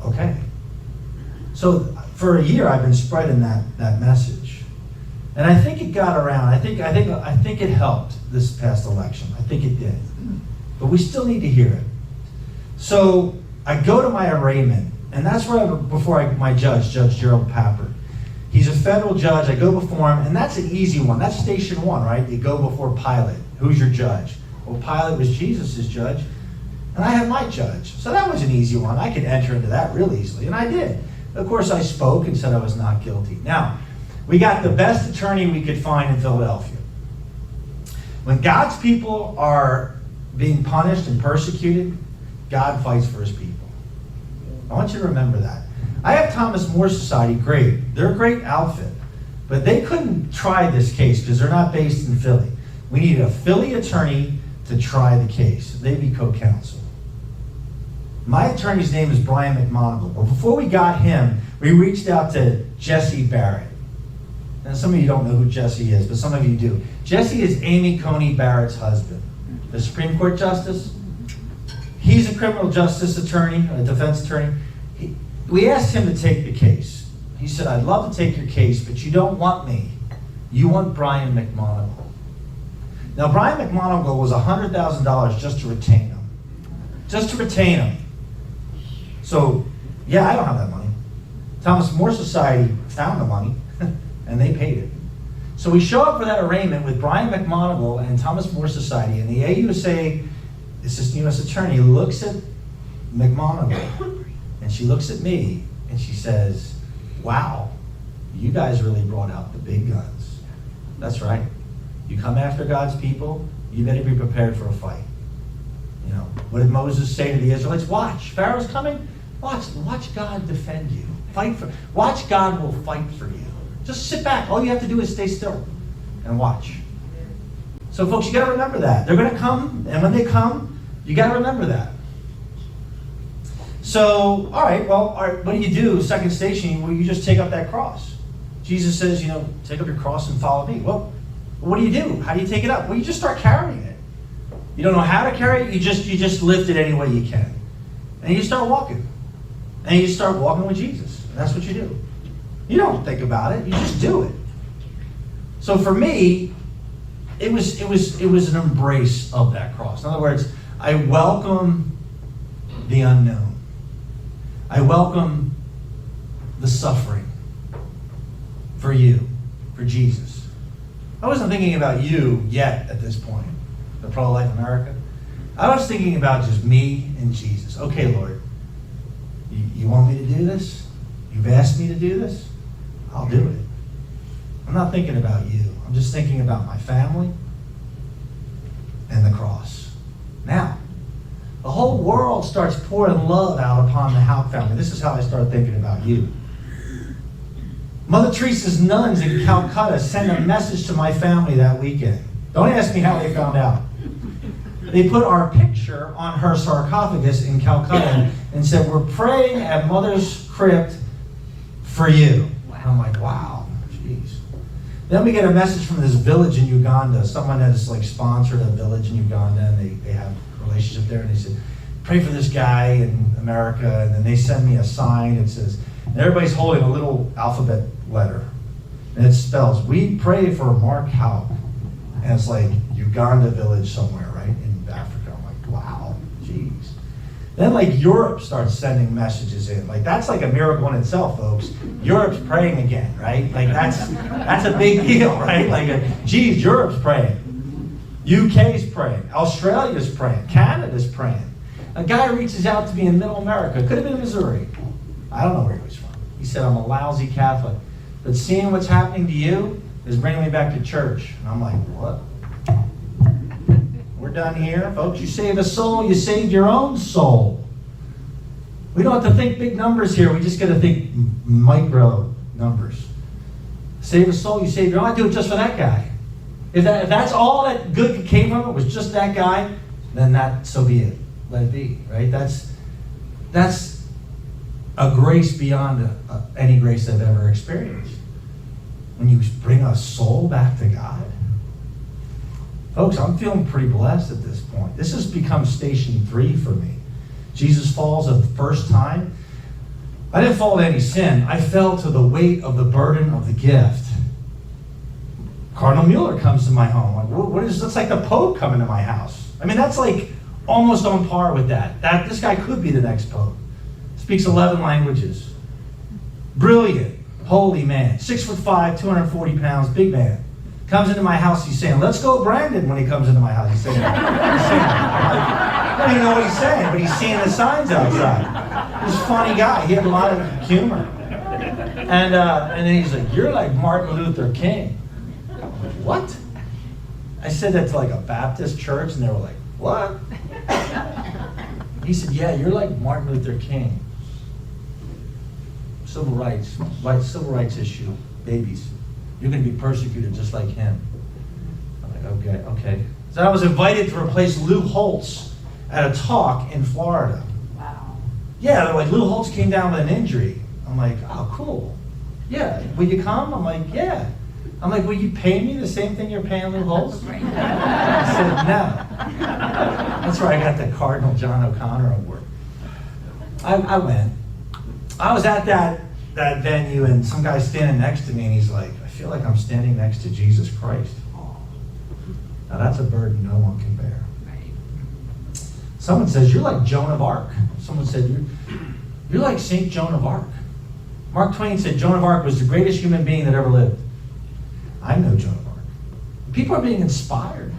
Okay. So for a year, I've been spreading that message. And I think it got around. I think it helped this past election. I think it did. But we still need to hear it. So I go to my arraignment, and that's where my judge, Judge Gerald Papert. He's a federal judge. I go before him, and that's an easy one. That's station 1, right? You go before Pilate. Who's your judge? Well, Pilate was Jesus' judge, and I have my judge. So that was an easy one. I could enter into that real easily, and I did. Of course, I spoke and said I was not guilty. Now, we got the best attorney we could find in Philadelphia. When God's people are being punished and persecuted, God fights for his people. I want you to remember that. I have Thomas More Society, great. They're a great outfit. But they couldn't try this case because they're not based in Philly. We needed a Philly attorney to try the case. They'd be co-counsel. My attorney's name is Brian McMonagle. But before we got him, we reached out to Jesse Barrett. And some of you don't know who Jesse is, but some of you do. Jesse is Amy Coney Barrett's husband, the Supreme Court Justice. He's a criminal justice attorney, a defense attorney. We asked him to take the case. He said, I'd love to take your case, but you don't want me. You want Brian McMonagle. Now, Brian McMonagle was $100,000 just to retain him. Just to retain him. So, yeah, I don't have that money. Thomas More Society found the money, and they paid it. So we show up for that arraignment with Brian McMonagle and Thomas More Society, and the AUSA Assistant U.S. Attorney looks at McMonagle, and she looks at me, and she says, wow, you guys really brought out the big guns. That's right. You come after God's people, you better be prepared for a fight. You know, what did Moses say to the Israelites? Watch, Pharaoh's coming. Watch God defend you. Watch God will fight for you. Just sit back. All you have to do is stay still and watch. So folks, you got to remember that. They're going to come, and when they come, you got to remember that. So, all right, what do you do? Second station, well, you just take up that cross. Jesus says, take up your cross and follow me. Well, what do you do? How do you take it up? Well, you just start carrying it. You don't know how to carry it, you just lift it any way you can. And you start walking. And you start walking with Jesus. That's what you do. You don't think about it, you just do it. So for me, it was an embrace of that cross. In other words, I welcome the unknown. I welcome the suffering for you, for Jesus. I wasn't thinking about you yet at this point, the pro-life America. I was thinking about just me and Jesus. Okay, Lord, you want me to do this? You've asked me to do this? I'll do it. I'm not thinking about you. I'm just thinking about my family and the cross. Now, the whole world starts pouring love out upon the Houck family. This is how I start thinking about you. Mother Teresa's nuns in Calcutta sent a message to my family that weekend. Don't ask me how they found out. They put our picture on her sarcophagus in Calcutta and said, we're praying at Mother's crypt for you. Wow. I'm like, wow, jeez. Then we get a message from this village in Uganda. Someone has sponsored a village in Uganda, and they have a relationship there, and they said, pray for this guy in America. And then they send me a sign. It says, and everybody's holding a little alphabet letter. And it spells, we pray for Mark Houck. And it's like Uganda village somewhere, right, in Africa. I'm like, wow, jeez. Then Europe starts sending messages in. That's like a miracle in itself, folks. Europe's praying again, right? That's a big deal, right? Geez, Europe's praying. UK's praying. Australia's praying. Canada's praying. A guy reaches out to me in Middle America. Could have been in Missouri. I don't know where he was from. He said, I'm a lousy Catholic, but seeing what's happening to you is bringing me back to church. And I'm like, what? We're done here, folks. You save a soul, you save your own soul. We don't have to think big numbers here. We just got to think micro numbers. Save a soul, you save your own. I do it just for that guy. If that's all that good came from it was just that guy, then so be it. Let it be, right? That's a grace beyond any grace I've ever experienced. When you bring a soul back to God. Folks, I'm feeling pretty blessed at this point. This has become station 3 for me. Jesus falls the first time. I didn't fall to any sin. I fell to the weight of the burden of the gift. Cardinal Mueller comes to my home. That's like the Pope coming to my house. I mean, that's almost on par with that. This guy could be the next Pope. Speaks 11 languages. Brilliant, holy man. 6'5", 240 pounds, big man. Comes into my house, he's saying, let's go Brandon, when he comes into my house. He's saying, I don't even know what he's saying, but he's seeing the signs outside. He's a funny guy. He had a lot of humor. And then he's like, you're like Martin Luther King. I'm like, what? I said that to a Baptist church, and they were like, what? He said, yeah, you're like Martin Luther King. Civil rights issue, babies. You're going to be persecuted just like him. I'm like, okay. So I was invited to replace Lou Holtz at a talk in Florida. Wow. Yeah, they're like, Lou Holtz came down with an injury. I'm like, oh, cool. Yeah, will you come? I'm like, yeah. I'm like, will you pay me the same thing you're paying Lou Holtz? Right. I said, no. That's where I got the Cardinal John O'Connor award. I went. I was at that venue, and some guy standing next to me, and he's like, I feel like I'm standing next to Jesus Christ. Now that's a burden no one can bear. Right. Someone says, you're like Joan of Arc. Someone said, you're like St. Joan of Arc. Mark Twain said Joan of Arc was the greatest human being that ever lived. I know Joan of Arc. People are being inspired.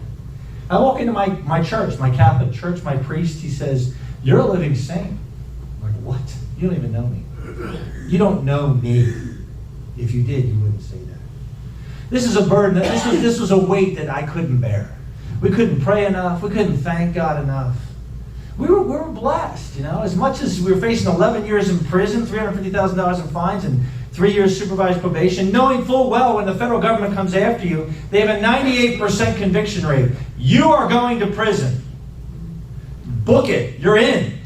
I walk into my church, my Catholic church, my priest, he says, you're a living saint. I'm like, what? You don't even know me. You don't know me. If you did, you wouldn't say that. This is a burden. This was a weight that I couldn't bear. We couldn't pray enough. We couldn't thank God enough. We were blessed, you know. As much as we were facing 11 years in prison, $350,000 in fines, and 3 years supervised probation, knowing full well when the federal government comes after you, they have a 98% conviction rate. You are going to prison. Book it. You're in.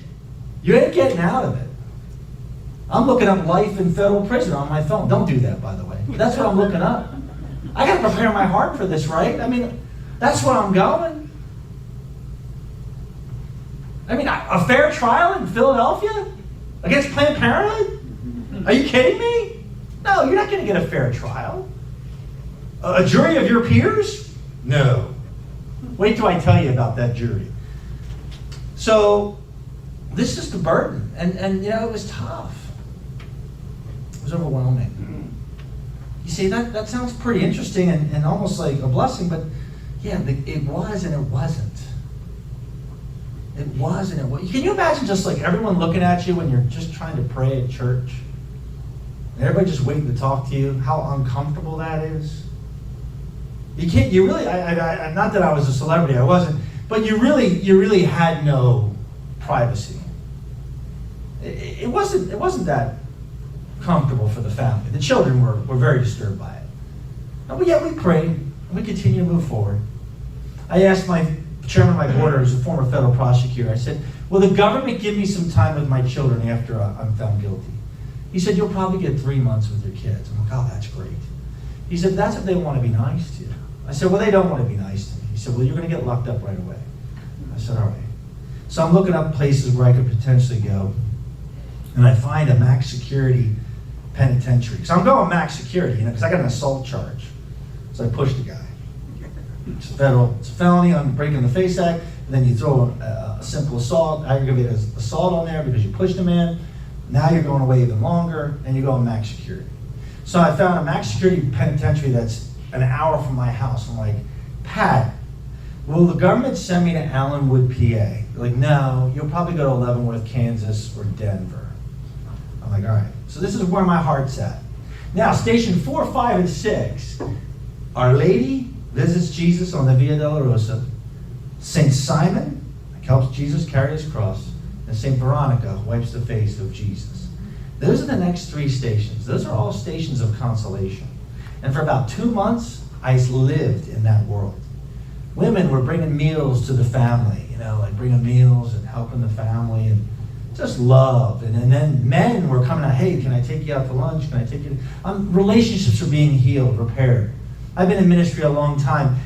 You ain't getting out of it. I'm looking up life in federal prison on my phone. Don't do that, by the way. That's what I'm looking up. I got to prepare my heart for this, right? I mean, that's where I'm going. I mean, a fair trial in Philadelphia against Planned Parenthood? Are you kidding me? No, you're not going to get a fair trial. A jury of your peers? No. Wait till I tell you about that jury. So, this is the burden. And you know, it was tough. It was overwhelming. You see, that sounds pretty interesting and almost like a blessing, but yeah, it was and it wasn't. It was and it wasn't. Can you imagine just like everyone looking at you when you're just trying to pray at church? And everybody just waiting to talk to you? How uncomfortable that is? You really, not that I was a celebrity, I wasn't, but you really had no privacy. It wasn't that comfortable for the family. The children were very disturbed by it. But yet we prayed, and we continue to move forward. I asked my chairman of my board, who's a former federal prosecutor, I said, will the government give me some time with my children after I'm found guilty? He said, you'll probably get 3 months with your kids. I'm like, oh, that's great. He said, that's if they want to be nice to you. I said, well, they don't want to be nice to me. He said, well, you're going to get locked up right away. I said, all right. So I'm looking up places where I could potentially go, and I find a max security penitentiary. So I'm going max security, because I got an assault charge. So I pushed the guy. It's a felony on breaking the Face Act, and then you throw a simple assault, aggravated assault on there because you pushed him in. Now you're going away even longer, and you're going max security. So I found a max security penitentiary that's an hour from my house. I'm like, Pat, will the government send me to Allenwood, PA? They're like, no, you'll probably go to Leavenworth, Kansas, or Denver. I'm like, all right. So this is where my heart's at. Now, station 4, 5, and 6, Our Lady visits Jesus on the Via Dolorosa. St. Simon helps Jesus carry his cross. And St. Veronica wipes the face of Jesus. Those are the next 3 stations. Those are all stations of consolation. And for about 2 months, I lived in that world. Women were bringing meals to the family, like bringing meals and helping the family and just love. And then men were coming out, hey, can I take you out to lunch? Can I take you? Relationships are being healed, repaired. I've been in ministry a long time.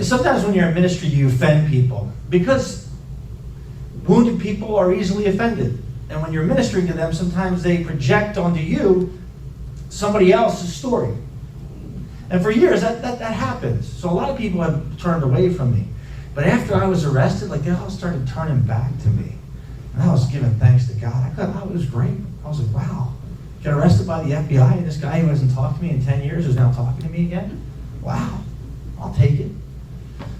Sometimes when you're in ministry, you offend people because wounded people are easily offended. And when you're ministering to them, sometimes they project onto you somebody else's story. And for years, that happens. So a lot of people have turned away from me. But after I was arrested, they all started turning back to me. And I was giving thanks to God. I thought, it was great. I was like, wow. Get arrested by the FBI, and this guy who hasn't talked to me in 10 years is now talking to me again? Wow. I'll take it.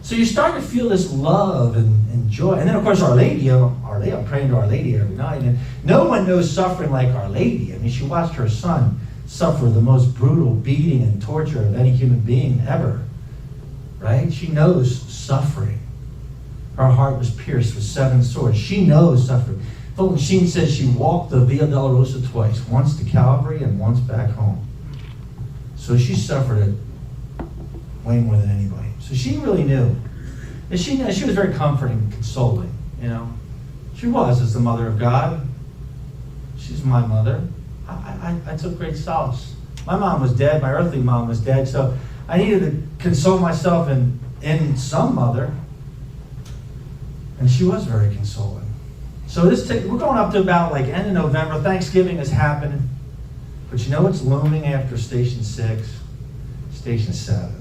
So you start to feel this love and joy. And then, of course, Our Lady, I'm praying to Our Lady every night. And no one knows suffering like Our Lady. I mean, she watched her son suffer the most brutal beating and torture of any human being ever. Right? She knows suffering. Her heart was pierced with 7 swords. She knows suffering. Fulton Sheen says she walked the Via Dolorosa twice, once to Calvary and once back home. So she suffered it way more than anybody. So she really knew. And she was very comforting and consoling, She was, as the mother of God. She's my mother. I took great solace. My mom was dead. My earthly mom was dead. So I needed to console myself in some mother. And she was very consoling. So we're going up to about end of November. Thanksgiving is happening. But you know what's looming after Station 6? Station 7.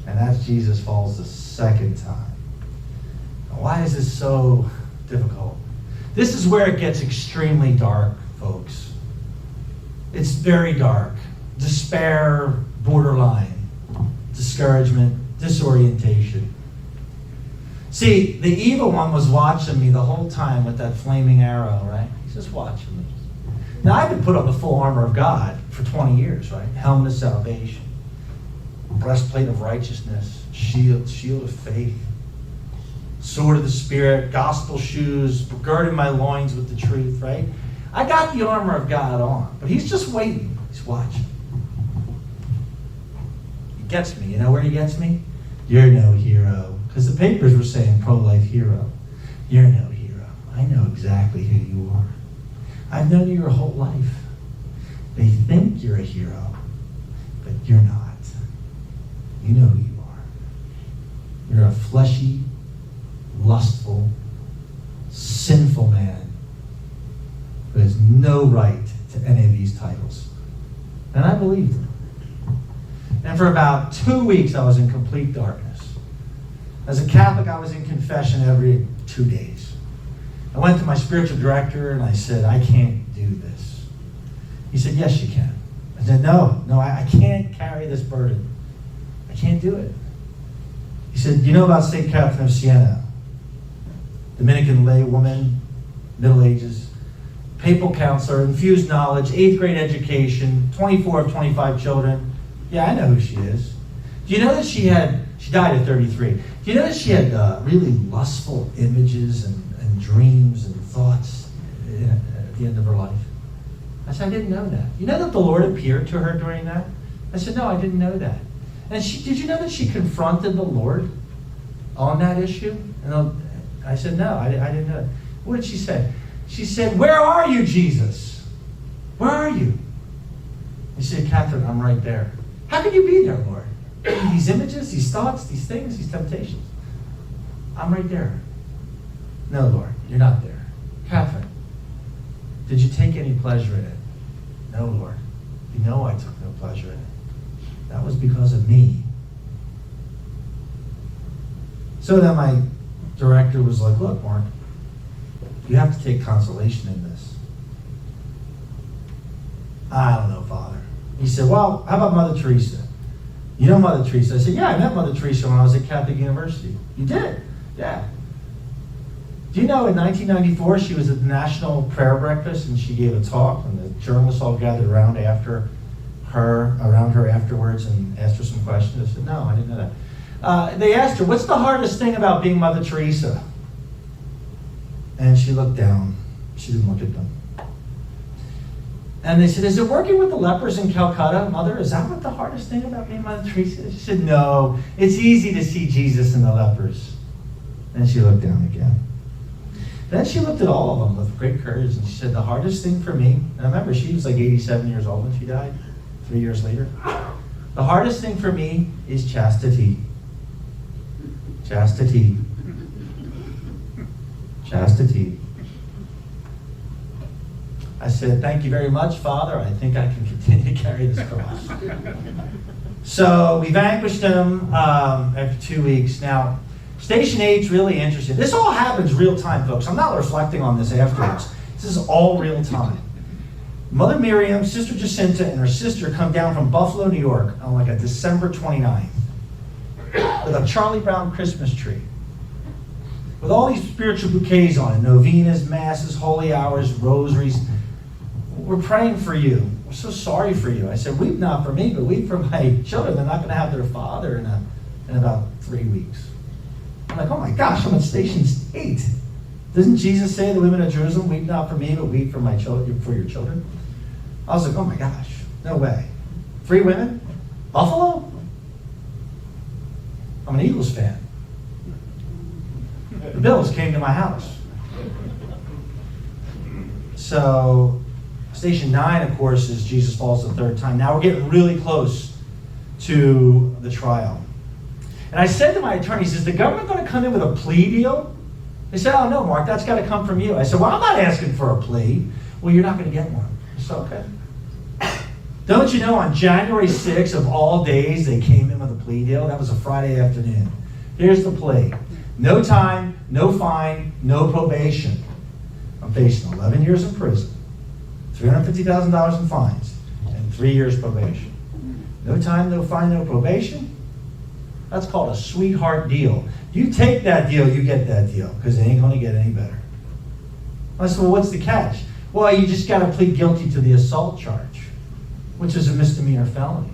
And that's Jesus falls the second time. Now, why is this so difficult? This is where it gets extremely dark, folks. It's very dark. Despair, borderline, discouragement, disorientation. See, the evil one was watching me the whole time with that flaming arrow, right? He's just watching me. Now, I've been put on the full armor of God for 20 years, right? Helmet of salvation, breastplate of righteousness, shield of faith, sword of the Spirit, gospel shoes, girding my loins with the truth, right? I got the armor of God on, but he's just waiting. He's watching. He gets me. You know where he gets me? You're no hero. Because the papers were saying pro-life hero. You're no hero. I know exactly who you are. I've known you your whole life. They think you're a hero, but you're not. You know who you are. You're a fleshy, lustful, sinful man who has no right to any of these titles. And I believed him. And for about 2 weeks, I was in complete darkness. As a Catholic, I was in confession every 2 days. I went to my spiritual director and I said, I can't do this. He said, yes, you can. I said, no, I can't carry this burden. I can't do it. He said, you know about St. Catherine of Siena? Dominican lay woman, Middle Ages, papal counselor, infused knowledge, 8th grade education, 24 of 25 children. Yeah, I know who she is. Do you know that she died at 33. Do you know that she had really lustful images and dreams and thoughts at the end of her life? I said, I didn't know that. You know that the Lord appeared to her during that? I said, no, I didn't know that. And did you know that she confronted the Lord on that issue? And I said, no, I didn't know that. What did she say? She said, where are you, Jesus? Where are you? He said, Catherine, I'm right there. How could you be there, Lord? These images, these thoughts, these things, these temptations. I'm right there. No, Lord, you're not there. Catherine, did you take any pleasure in it? No, Lord. You know I took no pleasure in it. That was because of me. So then my director was like, look, Mark, you have to take consolation in this. I don't know, Father. He said, well, how about Mother Teresa? You know Mother Teresa? I said, yeah, I met Mother Teresa when I was at Catholic University. You did? Yeah. Do you know in 1994 she was at the National Prayer Breakfast and she gave a talk and the journalists all gathered around her afterwards and asked her some questions? I said, no, I didn't know that. They asked her, what's the hardest thing about being Mother Teresa? And she looked down. She didn't look at them. And they said, is it working with the lepers in Calcutta, Mother? Is that what the hardest thing about being Mother Teresa? She said, no, it's easy to see Jesus in the lepers. And she looked down again. Then she looked at all of them with great courage and she said, the hardest thing for me, and I remember she was like 87 years old when she died, 3 years later. The hardest thing for me is chastity. Chastity. Chastity. I said, thank you very much, Father. I think I can continue to carry this cross. So we vanquished him after 2 weeks. Now, Station 8's really interesting. This all happens real time, folks. I'm not reflecting on this afterwards. This is all real time. Mother Miriam, Sister Jacinta, and her sister come down from Buffalo, New York on like a December 29th with a Charlie Brown Christmas tree. With all these spiritual bouquets on it, novenas, masses, holy hours, rosaries. We're praying for you. We're so sorry for you. I said, weep not for me, but weep for my children. They're not going to have their father in about 3 weeks. I'm like, oh my gosh, I'm at Station 8. Doesn't Jesus say, the women of Jerusalem, weep not for me, but weep for my children, for your children? I was like, oh my gosh, no way. 3 women? Buffalo? I'm an Eagles fan. The Bills came to my house. So, Station 9, of course, is Jesus falls the third time. Now we're getting really close to the trial. And I said to my attorneys, is the government going to come in with a plea deal? They said, oh no, Mark, that's got to come from you. I said, well, I'm not asking for a plea. Well, you're not going to get one. I said, okay. Don't you know on January 6th of all days, they came in with a plea deal? That was a Friday afternoon. Here's the plea. No time, no fine, no probation. I'm facing 11 years in prison, $350,000 in fines, and 3 years probation. No time, no fine, no probation? That's called a sweetheart deal. You take that deal, you get that deal, because it ain't going to get any better. I said, well, what's the catch? Well, you just got to plead guilty to the assault charge, which is a misdemeanor felony.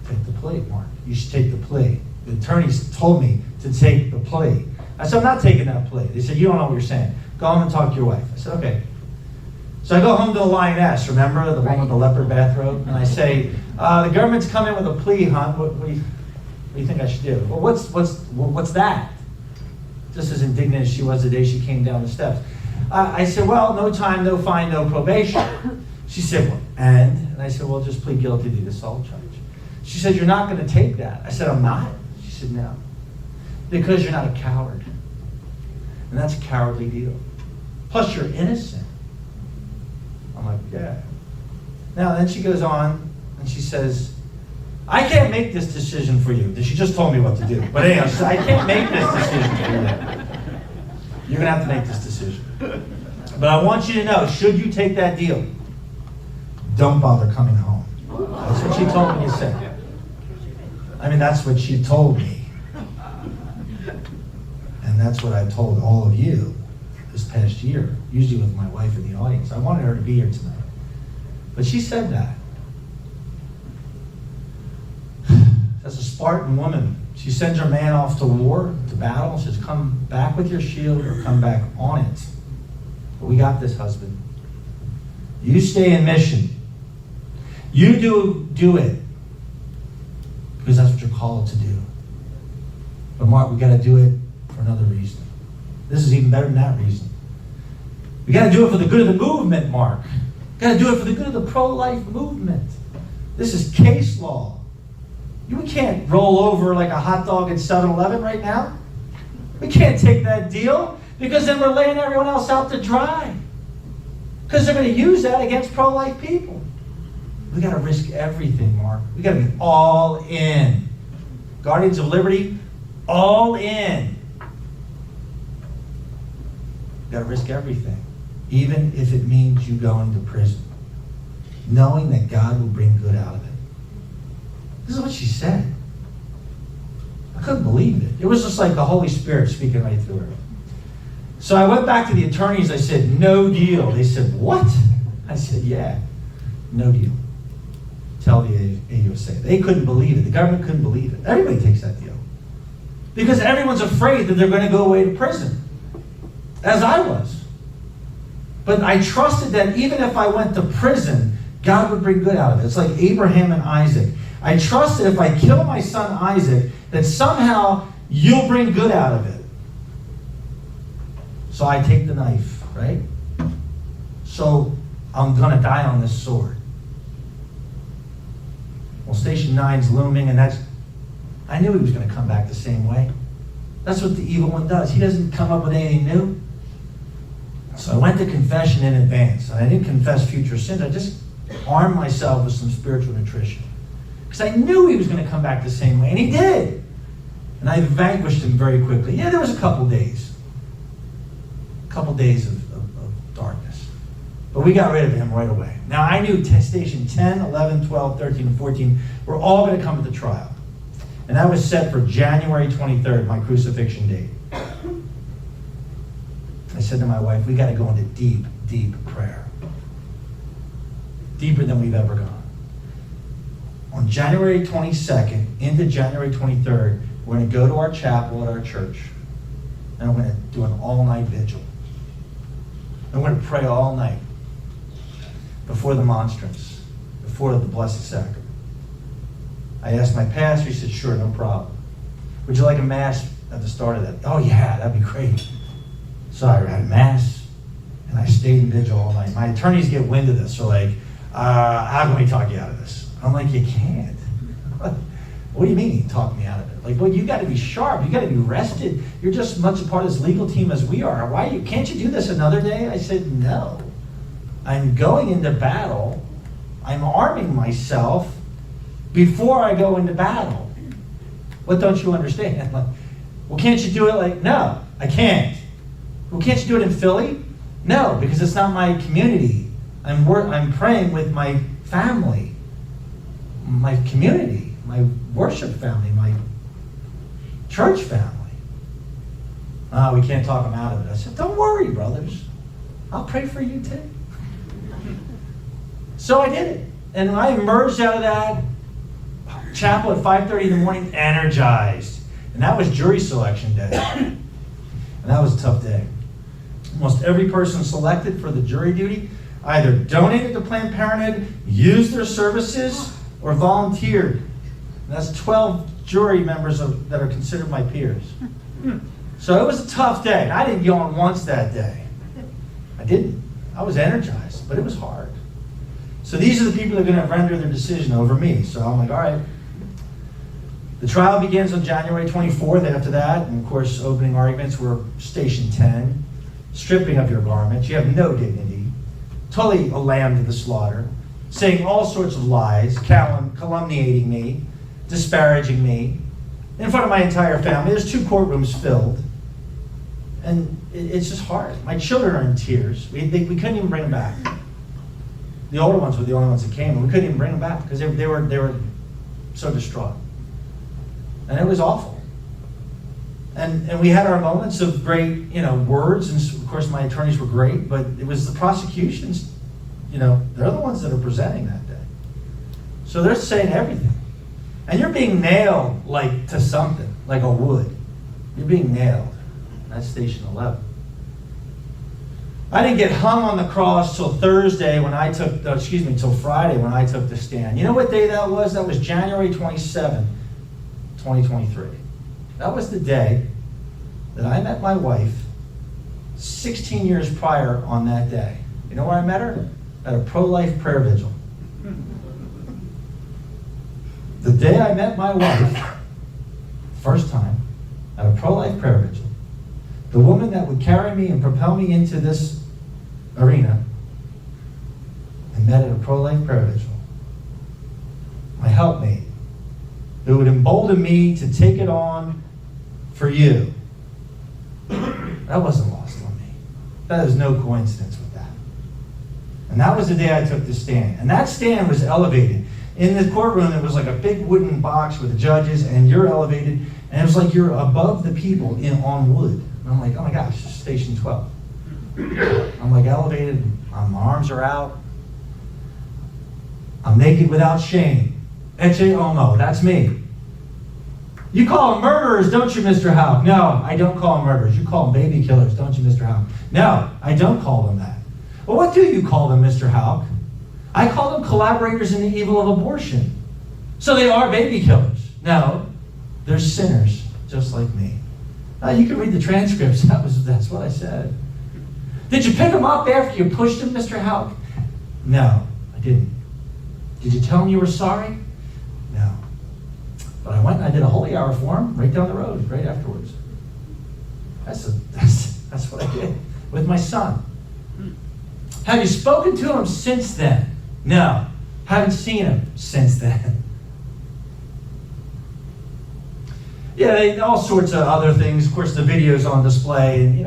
Take the plea, Mark. You should take the plea. The attorneys told me to take the plea. I said, I'm not taking that plea. They said, you don't know what you're saying. Go home and talk to your wife. I said, okay. So I go home to the lioness, remember? The one with the leopard bathrobe? And I say, the government's come in with a plea, hon. What do you think I should do? Well, what's that? Just as indignant as she was the day she came down the steps. I said, well, no time, no fine, no probation. She said, well, and I said, well, just plead guilty to the assault charge. She said, you're not going to take that. I said, I'm not. She said, no. Because you're not a coward. And that's a cowardly deal. Plus, you're innocent. I'm like, yeah. Now, then she goes on and she says, I can't make this decision for you. She just told me what to do. But anyhow, she said, I can't make this decision for you. You're going to have to make this decision. But I want you to know, should you take that deal, don't bother coming home. That's what she told me to say. I mean, that's what she told me. And that's what I told all of you this past year, usually with my wife in the audience. I wanted her to be here tonight. But she said that. As a Spartan woman, she sends her man off to war, to battle, says, come back with your shield or come back on it. But we got this, husband. You stay in mission. You do it. Because that's what you're called to do. But Mark, we got to do it for another reason. This is even better than that reason. We got to do it for the good of the movement, Mark. We got to do it for the good of the pro-life movement. This is case law. We can't roll over like a hot dog at 7-Eleven right now. We can't take that deal because then we're laying everyone else out to dry. Because they're going to use that against pro-life people. We got to risk everything, Mark. We got to be all in. Guardians of Liberty, all in. We got to risk everything, even if it means you going to prison, knowing that God will bring good out of it. This is what she said. I couldn't believe it. It was just like the Holy Spirit speaking right through her. So I went back to the attorneys. I said, no deal. They said, what? I said, yeah, no deal. Tell the AUSA. They couldn't believe it. The government couldn't believe it. Everybody takes that deal. Because everyone's afraid that they're going to go away to prison. As I was. But I trusted that even if I went to prison, God would bring good out of it. It's like Abraham and Isaac. I trusted if I kill my son Isaac, that somehow you'll bring good out of it. So I take the knife, right? So I'm going to die on this sword. Well, Station 9's looming, and I knew he was going to come back the same way. That's what the evil one does. He doesn't come up with anything new. So I went to confession in advance. And I didn't confess future sins. I just armed myself with some spiritual nutrition. Because I knew he was going to come back the same way, and he did. And I vanquished him very quickly. Yeah, there was a couple days. A couple days of darkness. But we got rid of him right away. Now, I knew Station 10, 11, 12, 13, and 14 were all going to come to the trial. And that was set for January 23rd, my crucifixion date. I said to my wife, we got to go into deep, deep prayer. Deeper than we've ever gone. On January 22nd into January 23rd, we're going to go to our chapel at our church. And we're going to do an all-night vigil. And we're going to pray all night. Before the monstrance. Before the Blessed Sacrament. I asked my pastor, he said, sure, no problem. Would you like a mass at the start of that? Oh yeah, that'd be great. So I had a mass, and I stayed in vigil all night. My attorneys get wind of this, so like, how can we talk you out of this? I'm like, you can't. What do you mean you talk me out of it? Like, well, you got to be sharp. You got to be rested. You're just as much a part of this legal team as we are. Can't you do this another day? I said, no. I'm going into battle. I'm arming myself before I go into battle. What don't you understand? Like, well, can't you do it like, no, I can't. Well, can't you do it in Philly? No, because it's not my community. I'm praying with my family, my community, my worship family, my church family. We can't talk them out of it. I said, don't worry, brothers. I'll pray for you too. So I did it. And I emerged out of that chapel at 5:30 in the morning, energized. And that was jury selection day. And that was a tough day. Almost every person selected for the jury duty either donated to Planned Parenthood, used their services, or volunteered. And that's 12 jury members that are considered my peers. So it was a tough day. And I didn't yawn once that day. I didn't. I was energized, but it was hard. So these are the people that are going to render their decision over me. So I'm like, all right. The trial begins on January 24th. After that, and of course, opening arguments were Station 10, stripping of your garments. You have no dignity, totally a lamb to the slaughter, saying all sorts of lies, calumniating me, disparaging me, in front of my entire family. There's 2 courtrooms filled. And it's just hard. My children are in tears. We couldn't even bring them back. The older ones were the only ones that came, and we couldn't even bring them back because they were so distraught. And it was awful. And we had our moments of great, words, and of course my attorneys were great, but it was the prosecutions, they're the ones that are presenting that day. So they're saying everything. And you're being nailed like to something, like a wood. You're being nailed. That's Station 11. I didn't get hung on the cross till Friday when I took the stand. You know what day that was? That was January 27, 2023. That was the day that I met my wife 16 years prior on that day. You know where I met her? At a pro-life prayer vigil. The day I met my wife, first time, at a pro-life prayer vigil, the woman that would carry me and propel me into this arena, I met at a pro-life prayer vigil. My helpmate, who would embolden me to take it on for you. That wasn't lost on me. That is no coincidence with that. And that was the day I took the stand. And that stand was elevated. In the courtroom, it was like a big wooden box with the judges, and you're elevated, and it was like you're above the people on wood. And I'm like, oh my gosh, this is Station 12. I'm like elevated, my arms are out. I'm naked without shame. Ecce homo, that's me. You call them murderers, don't you, Mr. Houck? No, I don't call them murderers. You call them baby killers, don't you, Mr. Houck? No, I don't call them that. Well, what do you call them, Mr. Houck? I call them collaborators in the evil of abortion. So they are baby killers. No, they're sinners, just like me. You can read the transcripts. That's what I said. Did you pick him up after you pushed him, Mr. Houck? No, I didn't. Did you tell him you were sorry? No. But I went and I did a holy hour for him right down the road, right afterwards. That's what I did with my son. Have you spoken to him since then? No. Haven't seen him since then. Yeah, all sorts of other things. Of course, the video's on display, and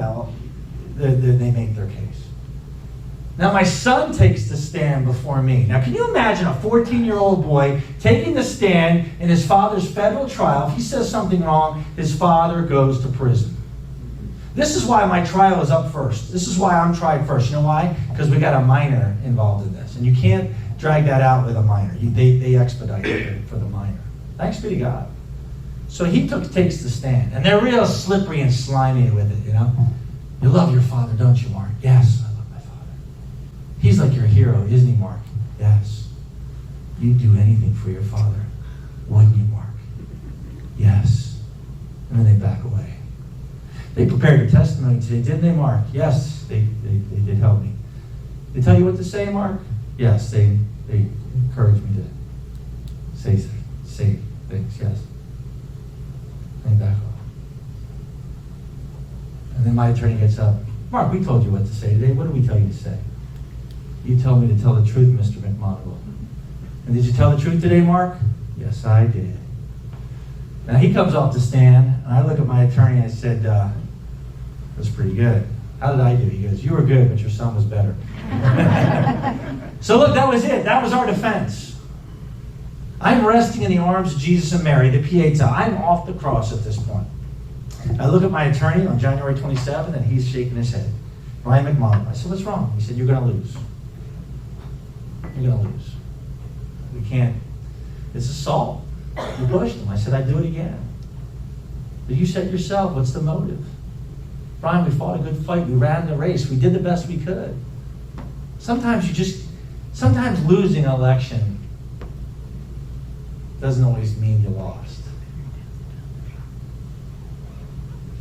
they make their case. Now, my son takes the stand before me. Now, can you imagine a 14-year-old boy taking the stand in his father's federal trial? If he says something wrong, his father goes to prison. This is why my trial is up first. This is why I'm tried first. You know why? Because we got a minor involved in this, and you can't drag that out with a minor. They expedite it for the minor. Thanks be to God. So he takes the stand, and they're real slippery and slimy with it, You love your father, don't you, Mark? Yes, I love my father. He's like your hero, isn't he, Mark? Yes. You'd do anything for your father, wouldn't you, Mark? Yes. And then they back away. They prepared a testimony today, didn't they, Mark? Yes, they did help me. They tell you what to say, Mark? Yes, they encouraged me to say things, yes. And back off. And then my attorney gets up. Mark, we told you what to say today. What did we tell you to say? You told me to tell the truth, Mr. McMonigle. And did you tell the truth today, Mark? Yes, I did. Now he comes off the stand, and I look at my attorney and I said, that's pretty good. How did I do? He goes, you were good, but your son was better. So look, that was it. That was our defense. I'm resting in the arms of Jesus and Mary, the Pieta. I'm off the cross at this point. I look at my attorney on January 27th, and he's shaking his head. Ryan McMahon. I said, what's wrong? He said, you're going to lose. You're going to lose. We can't. It's assault. You pushed him. I said, I'd do it again. But you said yourself, what's the motive? Brian, we fought a good fight. We ran the race. We did the best we could. Sometimes losing an election doesn't always mean you lost.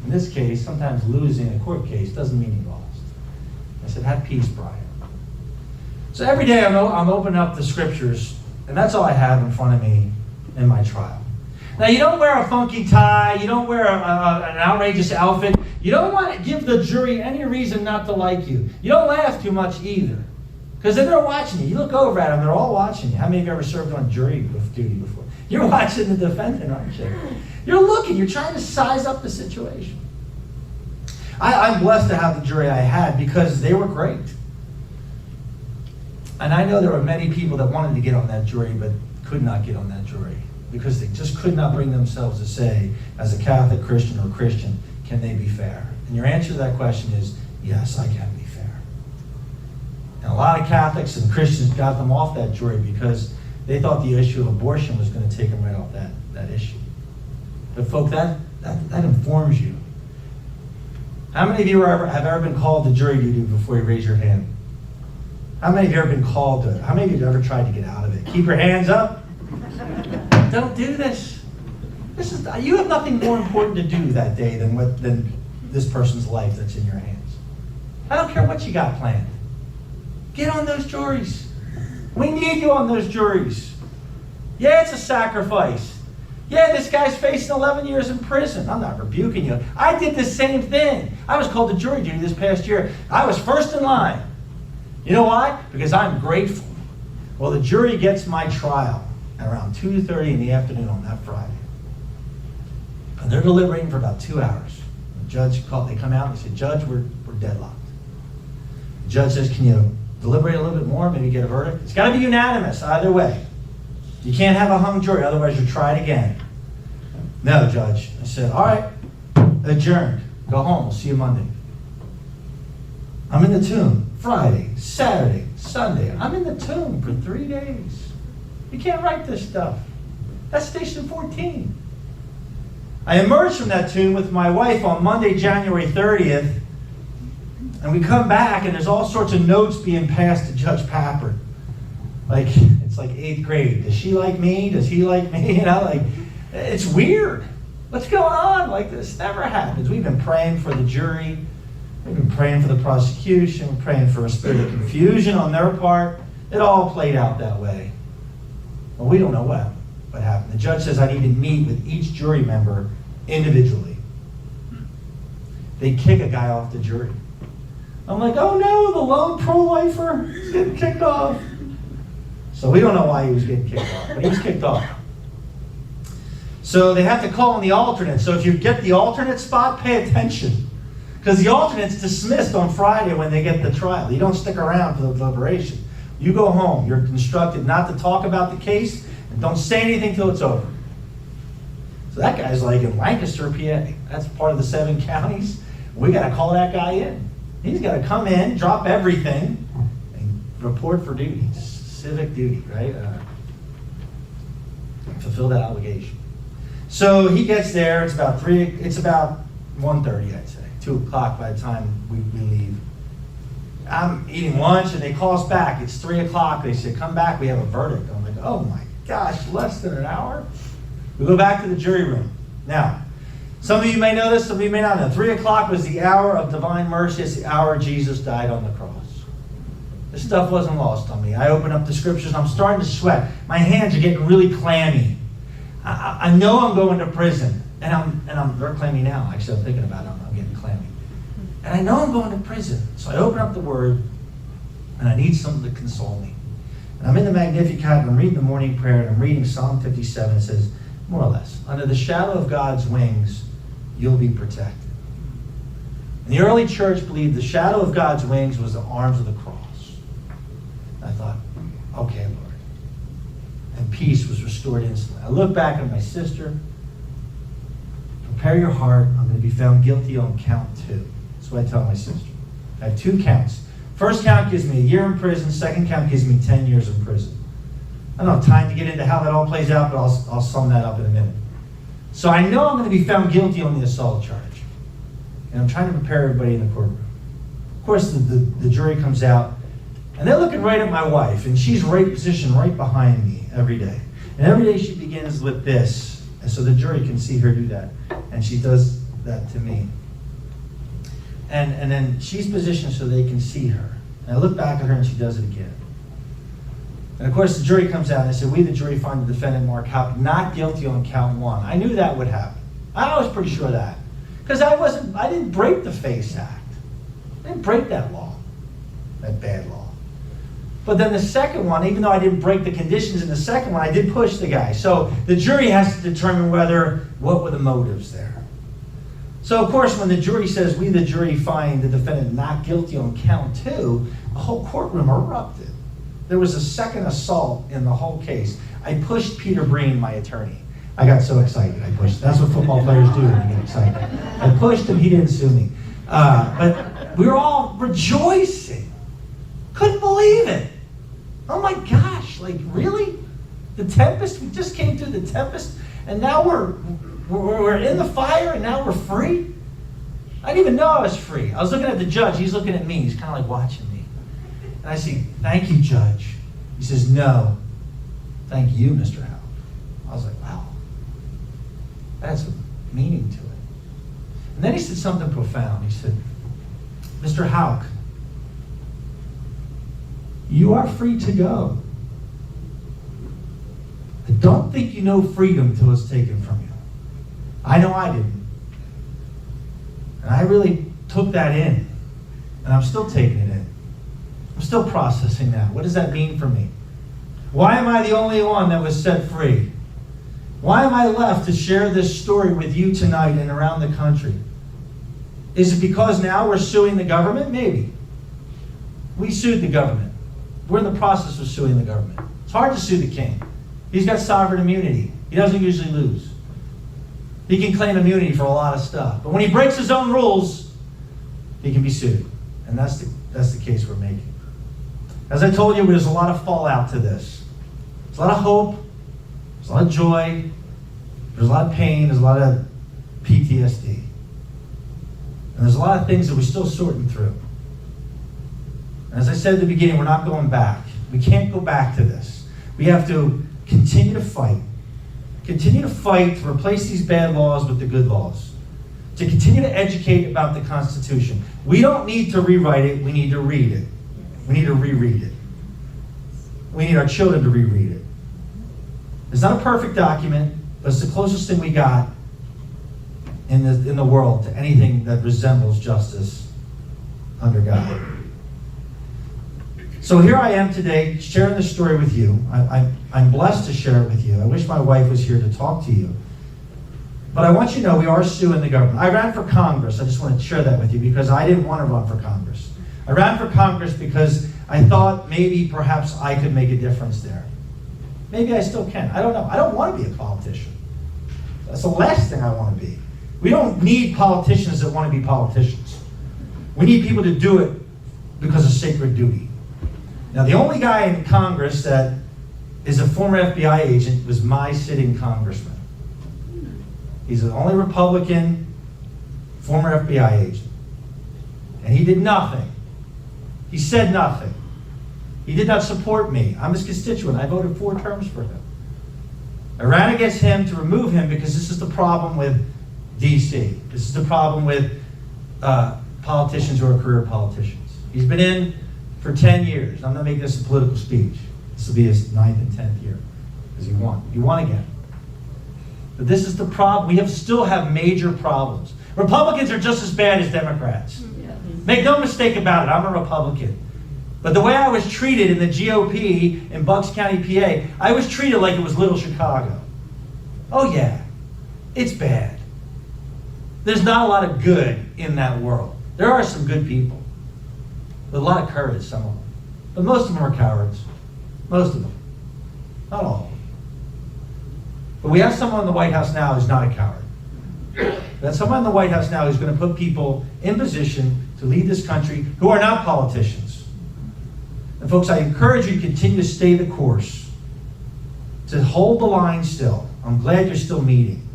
In this case, sometimes losing a court case doesn't mean you lost. I said, have peace, Brian. So every day I'm opening up the scriptures, and that's all I have in front of me in my trial. Now, you don't wear a funky tie. You don't wear an outrageous outfit. You don't want to give the jury any reason not to like you. You don't laugh too much either. Because then they're watching you. You look over at them, they're all watching you. How many of you ever served on jury duty before? You're watching the defendant, aren't you? You're looking. You're trying to size up the situation. I'm blessed to have the jury I had because they were great. And I know there were many people that wanted to get on that jury but could not get on that jury because they just could not bring themselves to say, as a Catholic Christian or Christian, can they be fair? And your answer to that question is, yes, I can be fair. And a lot of Catholics and Christians got them off that jury because they thought the issue of abortion was going to take them right off that issue. But folks, that informs you. How many of you have ever been called to jury duty before you raise your hand? How many of you have ever been called to it? How many of you have ever tried to get out of it? Keep your hands up. Don't do this. You have nothing more important to do that day than this person's life that's in your hands. I don't care what you got planned. Get on those juries. We need you on those juries. Yeah, it's a sacrifice. Yeah, this guy's facing 11 years in prison. I'm not rebuking you. I did the same thing. I was called to jury duty this past year. I was first in line. You know why? Because I'm grateful. Well, the jury gets my trial at around 2:30 in the afternoon on that Friday. And they're deliberating for about 2 hours. The judge called, they come out and they say, Judge, we're deadlocked. The judge says, can you deliberate a little bit more, maybe get a verdict? It's got to be unanimous either way. You can't have a hung jury, otherwise you'll try it again. No, Judge. I said, all right, adjourned. Go home, we'll see you Monday. I'm in the tomb Friday, Saturday, Sunday. I'm in the tomb for 3 days. You can't write this stuff. That's station 14. I emerged from that tomb with my wife on Monday, January 30th, and we come back and there's all sorts of notes being passed to Judge Pappard. Like, it's like 8th grade. Does she like me? Does he like me? You know, like, it's weird. What's going on? Like, this never happens. We've been praying for the jury. We've been praying for the prosecution. We're praying for a spirit of confusion on their part. It all played out that way. Well, we don't know what happened. The judge says I need to meet with each jury member individually. They kick a guy off the jury. I'm like, oh no, the lone pro-lifer is getting kicked off. So we don't know why he was getting kicked off, but he was kicked off. So they have to call on the alternate. So if you get the alternate spot, pay attention. Because the alternate's dismissed on Friday when they get the trial. You don't stick around for the deliberation. You go home. You're instructed not to talk about the case and don't say anything till it's over. So that guy's like in Lancaster, PA. That's part of the 7 counties. We got to call that guy in. He's got to come in, drop everything, and report for duty. Civic duty, right? Fulfill that obligation. So he gets there. It's about 1:30, I'd say. 2 o'clock by the time we leave. I'm eating lunch and they call us back. It's 3 o'clock. They say, come back, we have a verdict. I'm like, oh my gosh, less than an hour? We go back to the jury room. Now, some of you may know this, some of you may not know. 3 o'clock was the hour of divine mercy. It's the hour Jesus died on the cross. This stuff wasn't lost on me. I open up the scriptures. I'm starting to sweat. My hands are getting really clammy. I know I'm going to prison. And they're clammy now. Actually, I'm thinking about it. I'm getting clammy. And I know I'm going to prison. So I open up the Word. and I need something to console me. And I'm in the Magnificat, and I'm reading the morning prayer, and I'm reading Psalm 57. It says, more or less, under the shadow of God's wings, you'll be protected. And the early church believed the shadow of God's wings was the arms of the cross. I thought, okay, Lord. And peace was restored instantly. I look back at my sister. Prepare your heart. I'm going to be found guilty on count 2. That's what I tell my sister. I have 2 counts. First count gives me a year in prison. Second count gives me 10 years in prison. I don't have time to get into how that all plays out, but I'll sum that up in a minute. So I know I'm going to be found guilty on the assault charge. And I'm trying to prepare everybody in the courtroom. Of course, the jury comes out, and they're looking right at my wife, and she's positioned right behind me every day. And every day she begins with this, and so the jury can see her do that. And she does that to me. And then she's positioned so they can see her. And I look back at her, and she does it again. And of course, the jury comes out, and they say, we, the jury, find the defendant, Mark Houck, not guilty on count 1. I knew that would happen. I was pretty sure of that. Because I didn't break the FACE Act. I didn't break that law, that bad law. But then the second one, even though I didn't break the conditions in the second one, I did push the guy. So the jury has to determine what were the motives there. So of course, when the jury says, we, the jury, find the defendant not guilty on count 2, the whole courtroom erupted. There was a second assault in the whole case. I pushed Peter Breen, my attorney. I got so excited. I pushed. That's what football players do when they get excited. I pushed him. He didn't sue me. But we were all rejoicing. Couldn't believe it. Oh my gosh, like really? The tempest? We just came through the tempest, and now we're in the fire, and now we're free? I didn't even know I was free. I was looking at the judge. He's looking at me. He's kind of like watching me. And I say, thank you, Judge. He says, no, thank you, Mr. Houck. I was like, wow. That's a meaning to it. And then he said something profound. He said, Mr. Houck, you are free to go. I don't think you know freedom till it's taken from you. I know I didn't. And I really took that in. And I'm still taking it in. I'm still processing that. What does that mean for me? Why am I the only one that was set free? Why am I left to share this story with you tonight and around the country? Is it because now we're suing the government? Maybe. We sued the government. We're in the process of suing the government. It's hard to sue the king. He's got sovereign immunity. He doesn't usually lose. He can claim immunity for a lot of stuff. But when he breaks his own rules, he can be sued. And that's the case we're making. As I told you, there's a lot of fallout to this. There's a lot of hope. There's a lot of joy. There's a lot of pain. There's a lot of PTSD. And there's a lot of things that we're still sorting through. And as I said at the beginning, we're not going back. We can't go back to this. We have to continue to fight. Continue to fight to replace these bad laws with the good laws. To continue to educate about the Constitution. We don't need to rewrite it. We need to read it. We need to reread it. We need our children to reread it. It's not a perfect document, but it's the closest thing we got in the world to anything that resembles justice under God. So here I am today sharing this story with you. I'm blessed to share it with you. I wish my wife was here to talk to you. But I want you to know we are suing the government. I ran for Congress. I just want to share that with you because I didn't want to run for Congress. I ran for Congress because I thought maybe perhaps I could make a difference there. Maybe I still can. I don't know. I don't want to be a politician. That's the last thing I want to be. We don't need politicians that want to be politicians. We need people to do it because of sacred duty. Now, the only guy in Congress that is a former FBI agent was my sitting congressman. He's the only Republican former FBI agent. And he did nothing. He said nothing. He did not support me. I'm his constituent. I voted 4 terms for him. I ran against him to remove him because this is the problem with D.C. This is the problem with politicians who are career politicians. He's been in for 10 years. I'm not making this a political speech. This will be his 9th and 10th year because he won. He won again. But this is the problem. We still have major problems. Republicans are just as bad as Democrats. Make no mistake about it. I'm a Republican. But the way I was treated in the GOP in Bucks County, PA, I was treated like it was Little Chicago. Oh yeah, it's bad. There's not a lot of good in that world. There are some good people. With a lot of courage, some of them. But most of them are cowards. Most of them. Not all of them. But we have someone in the White House now who's not a coward. That's someone in the White House now who's going to put people in position to lead this country who are not politicians. And folks, I encourage you to continue to stay the course, to hold the line still. I'm glad you're still meeting,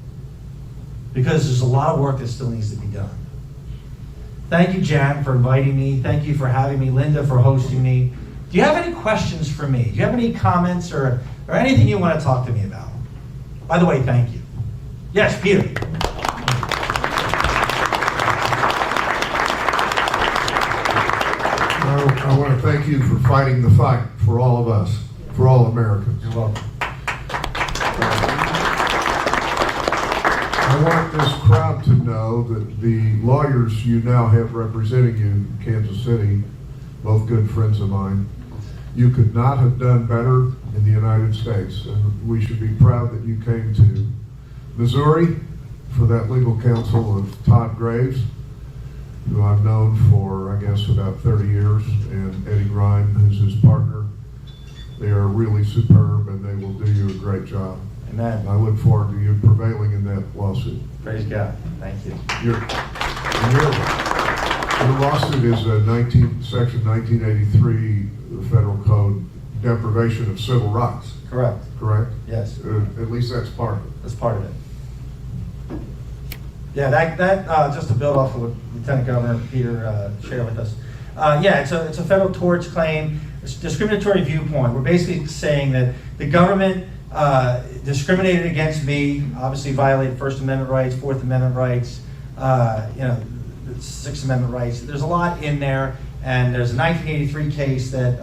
because there's a lot of work that still needs to be done. Thank you, Jan, for inviting me. Thank you for having me. Linda, for hosting me. Do you have any questions for me? Do you have any comments or anything you want to talk to me about? By the way, thank you. Yes, Peter. I want to thank you for fighting the fight for all of us, for all Americans. You're welcome. I want this crowd to know that the lawyers you now have representing you in Kansas City, both good friends of mine, you could not have done better in the United States. And we should be proud that you came to Missouri for that legal counsel of Todd Graves, who I've known for, I guess, about 30 years, and Eddie Grime, who's his partner. They are really superb, and they will do you a great job. Amen. I look forward to you prevailing in that lawsuit. Praise God. Thank you. Your lawsuit is Section 1983 of the Federal Code, deprivation of civil rights. Correct. Correct? Yes. At least that's part of it. That's part of it. Yeah, that just to build off of what Lieutenant Governor Peter shared with us. Yeah, it's a federal torts claim. It's a discriminatory viewpoint. We're basically saying that the government discriminated against me, obviously violated First Amendment rights, Fourth Amendment rights, Sixth Amendment rights. There's a lot in there, and there's a 1983 case that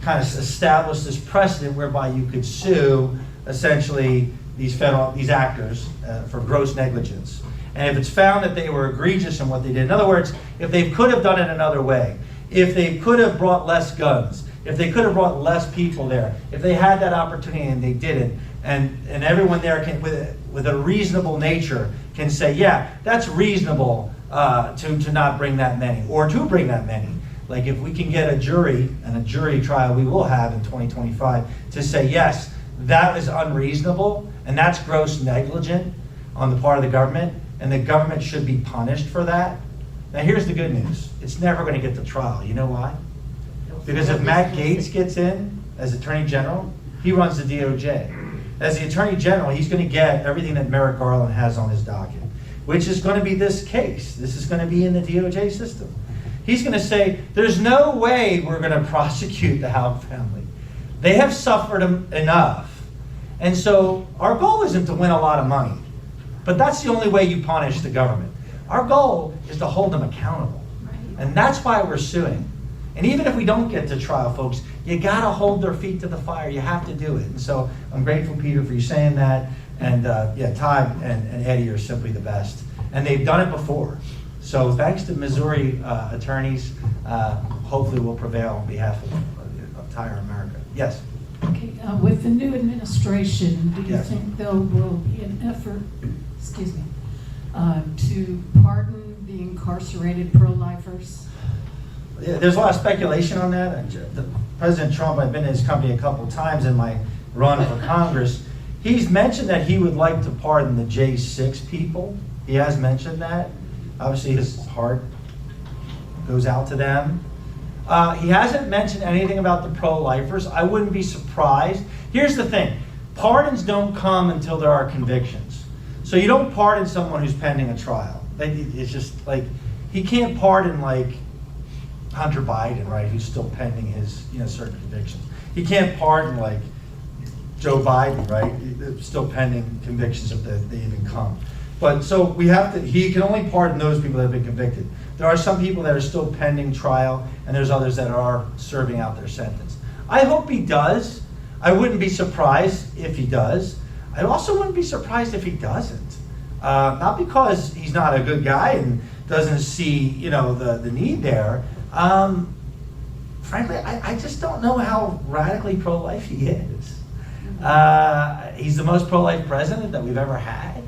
kind of established this precedent whereby you could sue essentially these actors for gross negligence. And if it's found that they were egregious in what they did, in other words, if they could have done it another way, if they could have brought less guns, if they could have brought less people there, if they had that opportunity and they didn't, and everyone there can, with a reasonable nature, can say, yeah, that's reasonable to not bring that many, or to bring that many. Like if we can get a jury, and a jury trial we will have in 2025, to say, yes, that is unreasonable, and that's gross negligence on the part of the government, and the government should be punished for that. Now here's the good news. It's never going to get to trial. You know why? Because if Matt Gaetz gets in as Attorney General, he runs the DOJ. As the Attorney General, he's going to get everything that Merrick Garland has on his docket, which is going to be this case. This is going to be in the DOJ system. He's going to say, there's no way we're going to prosecute the Houck family. They have suffered enough. And so our goal isn't to win a lot of money. But that's the only way you punish the government. Our goal is to hold them accountable. And that's why we're suing. And even if we don't get to trial, folks, you gotta hold their feet to the fire. You have to do it. And so I'm grateful, Peter, for you saying that. And yeah, Todd and Eddie are simply the best. And they've done it before. So thanks to Missouri attorneys, hopefully we'll prevail on behalf of entire America. Yes? Okay, with the new administration, do you Yes. think there will be an effort, to pardon the incarcerated pro-lifers? Yeah, there's a lot of speculation on that. President Trump, I've been in his company a couple times in my run for Congress. He's mentioned that he would like to pardon the J6 people. He has mentioned that. Obviously, his heart goes out to them. He hasn't mentioned anything about the pro-lifers. I wouldn't be surprised. Here's the thing. Pardons don't come until there are convictions. So you don't pardon someone who's pending a trial. It's just like, he can't pardon like Hunter Biden, right, who's still pending his certain convictions. He can't pardon like Joe Biden, right, still pending convictions if they even come. But so he can only pardon those people that have been convicted. There are some people that are still pending trial, and there's others that are serving out their sentence. I hope he does. I wouldn't be surprised if he does. I also wouldn't be surprised if he doesn't. Not because he's not a good guy and doesn't see, the need there. frankly, I just don't know how radically pro-life he is. He's the most pro-life president that we've ever had.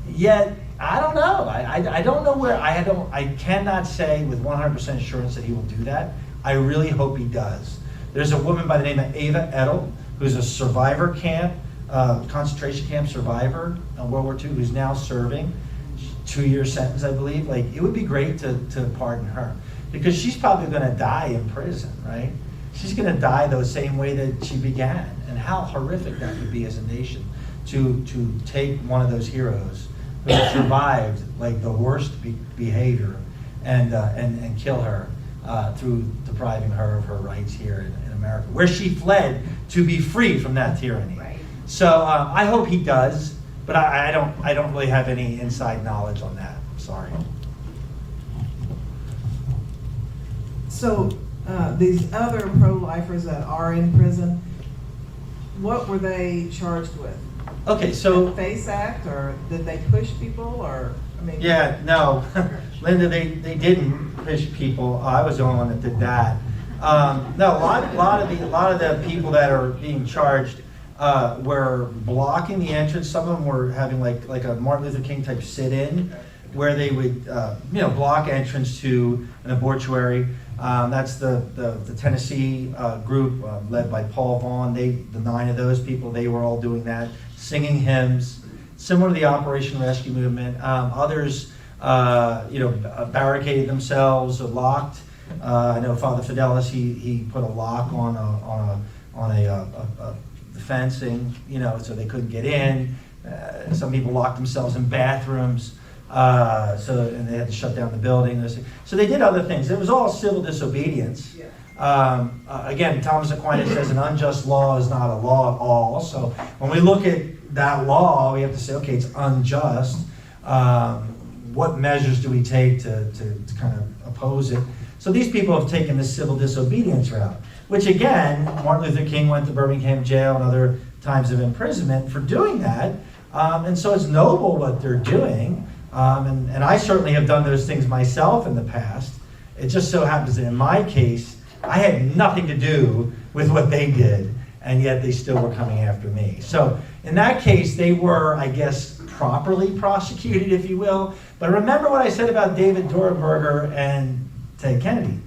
Yet, I don't know. I don't know where, I cannot say with 100% assurance that he will do that. I really hope he does. There's a woman by the name of Ava Edel, who's a survivor camp, concentration camp survivor in World War II, who's now serving 2-year sentence, I believe. Like, it would be great to pardon her, because she's probably gonna die in prison, right? She's gonna die the same way that she began. And how horrific that would be as a nation to take one of those heroes who survived like the worst behavior and kill her through depriving her of her rights here in America, where she fled to be free from that tyranny. Right. So I hope he does, but I don't really have any inside knowledge on that. I'm sorry. So these other pro-lifers that are in prison, what were they charged with? Okay, so FACE Act, or did they push people, or, I mean? yeah, no, Linda, they didn't push people. I was the only one that did that. No, a lot of the people that are being charged were blocking the entrance. Some of them were having like a Martin Luther King type sit-in, where they would block entrance to an abortuary. That's the Tennessee group led by Paul Vaughn. The 9 of those people, they were all doing that, singing hymns, similar to the Operation Rescue Movement. Others, barricaded themselves or locked. I know Father Fidelis, he put a lock on the fencing, so they couldn't get in. Some people locked themselves in bathrooms. And they had to shut down the building. So they did other things. It was all civil disobedience. Again, Thomas Aquinas says an unjust law is not a law at all. So when we look at that law, we have to say, okay, it's unjust. What measures do we take to kind of oppose it? So these people have taken the civil disobedience route, which again, Martin Luther King went to Birmingham jail and other times of imprisonment for doing that. And so it's noble what they're doing. And I certainly have done those things myself in the past. It just so happens that in my case, I had nothing to do with what they did, and yet they still were coming after me. So in that case, they were, I guess, properly prosecuted, if you will. But remember what I said about David Dorenberger and Ted Kennedy.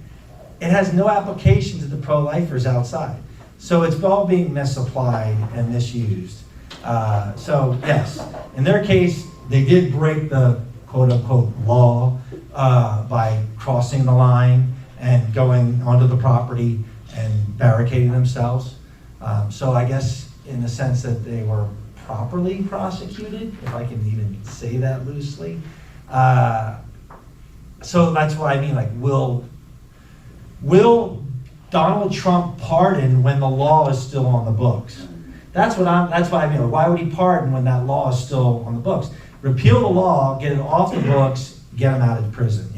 It has no application to the pro-lifers outside. So it's all being misapplied and misused. So yes, in their case, they did break the quote-unquote law by crossing the line and going onto the property and barricading themselves. So I guess in the sense that they were properly prosecuted, if I can even say that loosely. So that's what I mean, like, will Donald Trump pardon when the law is still on the books? That's what I mean. Why would he pardon when that law is still on the books? Repeal the law, get it off the books, get him out of prison.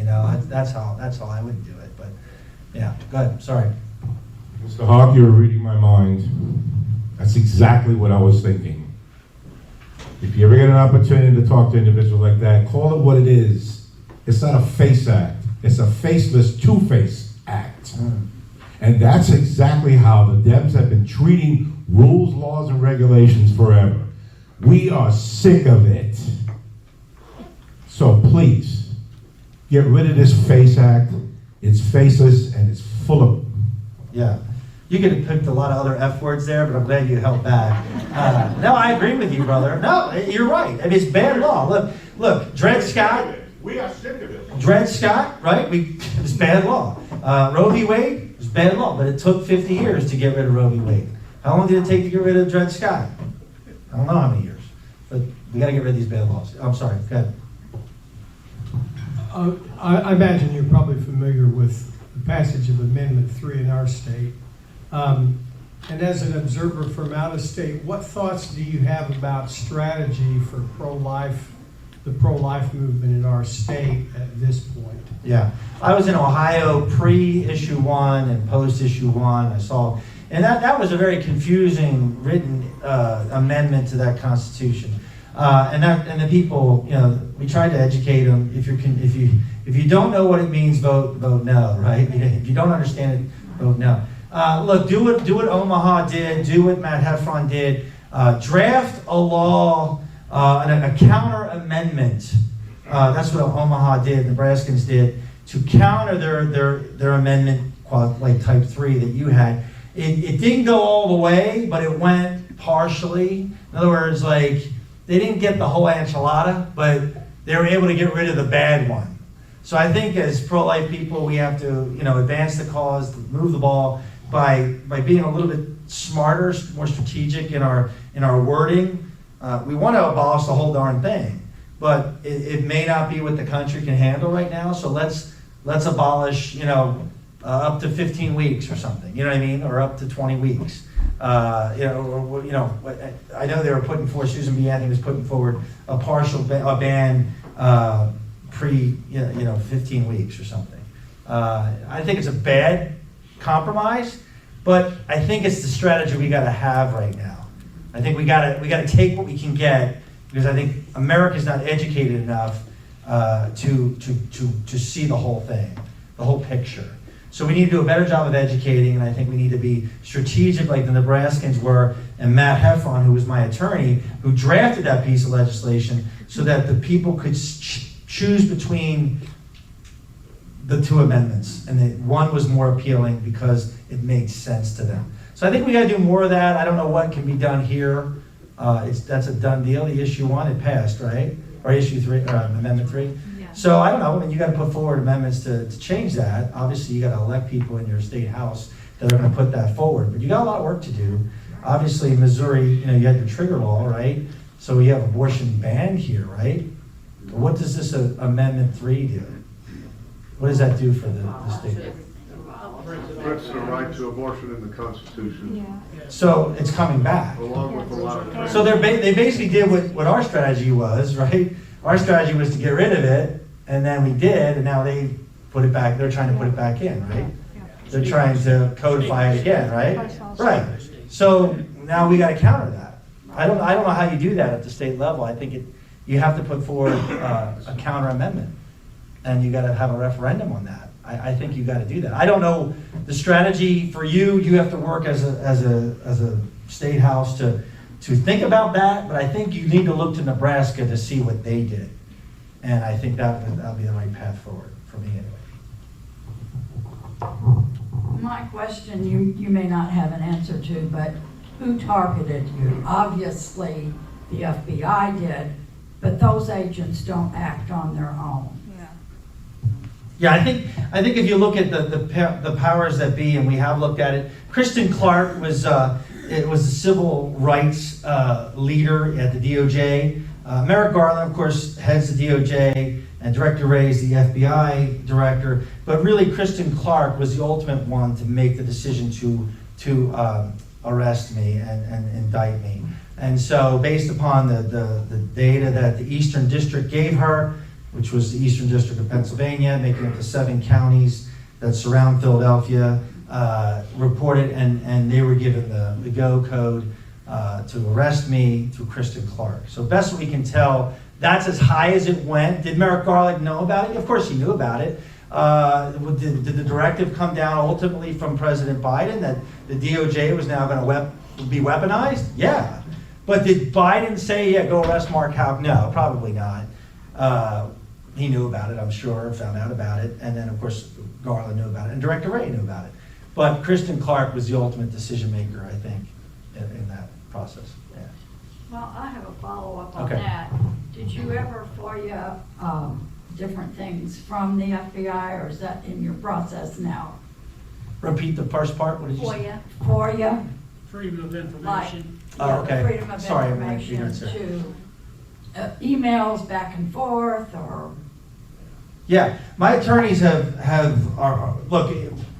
That's how I would do it. But yeah, go ahead. Sorry. Mr. Houck, you were reading my mind. That's exactly what I was thinking. If you ever get an opportunity to talk to individuals like that, call it what it is. It's not a face act. It's a faceless two-face act. And that's exactly how the Dems have been treating rules, laws, and regulations forever. We are sick of it. So please, get rid of this face act. It's faceless and it's full of... Yeah. You could have picked a lot of other F words there, but I'm glad you held back. No, I agree with you, brother. No, you're right. I mean, it's bad law. Look, Dred Scott. We are sick of it. Dred Scott, right? It's bad law. Roe v. Wade was bad law, but it took 50 years to get rid of Roe v. Wade. How long did it take to get rid of Dred Scott? I don't know how many years, but we got to get rid of these bad laws. I'm sorry. Go ahead. I imagine you're probably familiar with the passage of Amendment 3 in our state. And as an observer from out of state, what thoughts do you have about strategy for the pro-life movement in our state at this point? Yeah, I was in Ohio pre-issue 1 and post-issue 1. I saw, and that was a very confusing written amendment to that Constitution. And the people, we tried to educate them. If you don't know what it means, vote no, right? If you don't understand it, Vote no. Look, do what Omaha did, do what Matt Heffron did. Draft a law, a counter amendment. That's what Omaha did, Nebraskans did, to counter their amendment, like type 3 that you had. It didn't go all the way, but it went partially. In other words, like, they didn't get the whole enchilada, but they were able to get rid of the bad one. So I think as pro-life people, we have to, advance the cause, move the ball by being a little bit smarter, more strategic in our wording. We want to abolish the whole darn thing, but it may not be what the country can handle right now. So let's abolish, up to 15 weeks or something. You know what I mean? Or up to 20 weeks. I know they were putting forward. Susan B. Anthony was putting forward a partial ban. 15 weeks or something. I think it's a bad compromise, but I think it's the strategy we got to have right now. I think we got to take what we can get, because I think America's not educated enough to see the whole thing, the whole picture. So we need to do a better job of educating, and I think we need to be strategic like the Nebraskans were, and Matt Heffron, who was my attorney, who drafted that piece of legislation so that the people could choose between the two amendments, and one was more appealing because it made sense to them. So I think we got to do more of that. I don't know what can be done here. That's a done deal. The issue 1, it passed, right? Or issue 3, or amendment 3. Yeah. So I don't know. I mean, you got to put forward amendments to change that. Obviously, you got to elect people in your state house that are going to put that forward. But you got a lot of work to do. Obviously, Missouri, you had your trigger law, right? So we have abortion banned here, right? What does this amendment 3 do? What does that do for the state? Puts the right to abortion in the Constitution, So it's coming back. along with a lot of. So they basically did what our strategy was, right? Our strategy was to get rid of it, and then we did, and now they put it back. They're trying to put it back in, right? They're trying to codify it again, right? Right. So now we got to counter that. I don't know how you do that at the state level. I think you have to put forward a counter amendment, and you got to have a referendum on that. I think you got to do that. I don't know the strategy for you. You have to work as a state house to think about that. But I think you need to look to Nebraska to see what they did, and I think that'll be the right path forward for me anyway. My question, you may not have an answer to, but who targeted you? Obviously, the FBI did, but those agents don't act on their own. Yeah, I think if you look at the powers that be, and we have looked at it, Kristen Clark was a civil rights leader at the DOJ. Merrick Garland, of course, heads the DOJ, and Director Ray is the FBI director. But really, Kristen Clark was the ultimate one to make the decision to arrest me and indict me. And so, based upon the data that the Eastern District gave her, which was the Eastern District of Pennsylvania, making up the 7 counties that surround Philadelphia, reported, and they were given the go code to arrest me through Kristen Clark. So best we can tell, that's as high as it went. Did Merrick Garland know about it? Of course he knew about it. Did the directive come down ultimately from President Biden that the DOJ was now going to be weaponized? Yeah. But did Biden say, yeah, go arrest Mark Houck? No, probably not. He knew about it, I'm sure, found out about it, and then of course Garland knew about it, and Director Ray knew about it. But Kristen Clark was the ultimate decision maker, I think, in that process. Yeah. Well, I have a follow-up on Okay. that. Did you ever FOIA different things from the FBI, or is that in your process now? Repeat the first part. What did you say? FOIA, Freedom of like, information. Oh, okay. the freedom of Sorry, I'm information ignorant, sir. to emails back and forth, or? Yeah, my attorneys look.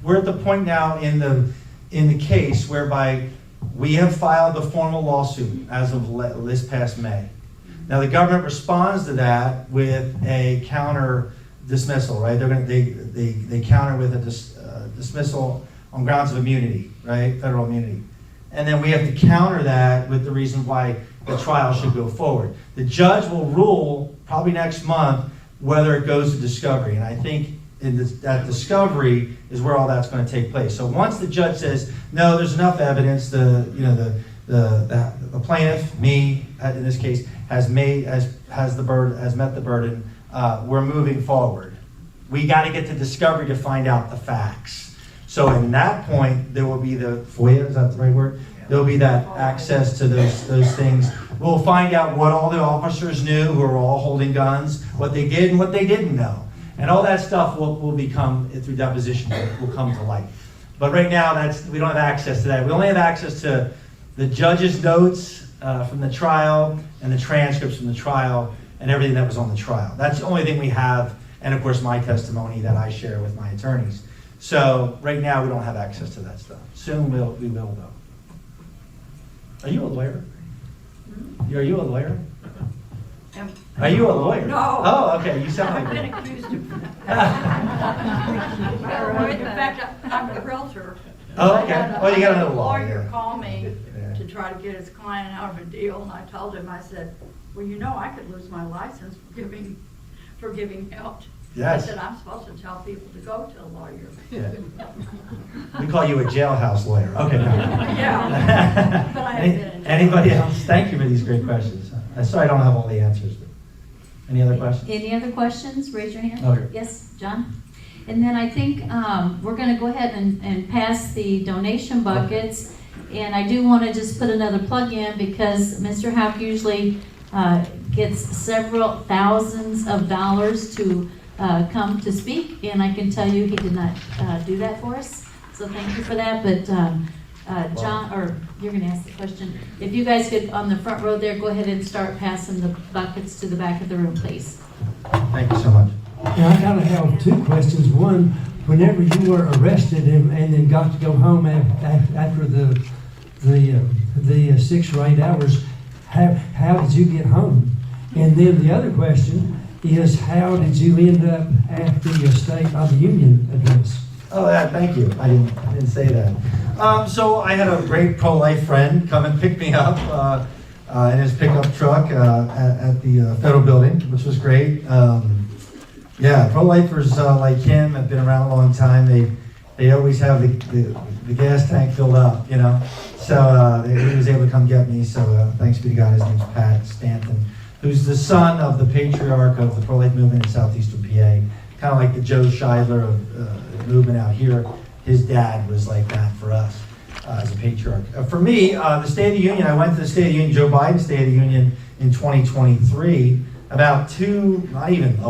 We're at the point now in the case whereby we have filed the formal lawsuit as of this past May. Now the government responds to that with a counter dismissal, right? They counter with a dismissal on grounds of immunity, right? Federal immunity, and then we have to counter that with the reason why the trial should go forward. The judge will rule probably next month whether it goes to discovery, and I think that discovery is where all that's going to take place. So once the judge says, no, there's enough evidence, the plaintiff, me in this case, has met the burden, we're moving forward. We got to get to discovery to find out the facts. So in that point, there will be the FOIA, is that the right word? There'll be that access to those things. We'll find out what all the officers knew who are all holding guns, what they did and what they didn't know. And all that stuff will become, through deposition, will come to light. But right now, we don't have access to that. We only have access to the judge's notes from the trial and the transcripts from the trial and everything that was on the trial. That's the only thing we have, and of course my testimony that I share with my attorneys. So right now, we don't have access to that stuff. Soon we will though. Are you a lawyer? Are you a lawyer? Are you a lawyer? No. Oh, okay. You sound I've like been one. accused of In fact, I'm a realtor. Oh, okay. I had Oh, you got I had another law, lawyer yeah. call me Yeah. to try to get his client out of a deal, and I told him, I said, well, you know, I could lose my license for giving help. Yes. I said, I'm supposed to tell people to go to a lawyer. Yeah. We call you a jailhouse lawyer. Okay. No. Yeah. But I haven't been in jail. Anybody else? Thank you for these great questions. I'm sorry I don't have all the answers. But any other questions? Any other questions? Raise your hand. Okay. Yes, John? And then I think we're going to go ahead and pass the donation buckets. And I do want to just put another plug in because Mr. Houck usually gets several thousands of dollars to come to speak. And I can tell you he did not do that for us. So thank you for that. But John, or you're going to ask the question. If you guys could, on the front row there, go ahead and start passing the buckets to the back of the room, please. Thank you so much. Yeah, I kind of have two questions. One, whenever you were arrested and then got to go home after the 6 or 8 hours, how did you get home? And then the other question is, how did you end up at the State of the Union address? Oh, yeah, thank you. I didn't say that. So I had a great pro-life friend come and pick me up in his pickup truck at the federal building, which was great. Yeah, pro-lifers like him have been around a long time. They always have the gas tank filled up, you know. So he was able to come get me. So thanks be to God. His name's Pat Stanton, who's the son of the patriarch of the pro-life movement in southeastern PA. Kind of like the Joe Scheidler of the movement out here. His dad was like that for us as a patriarch. For me, the State of the Union, I went to the State of the Union, Joe Biden's State of the Union in 2023, about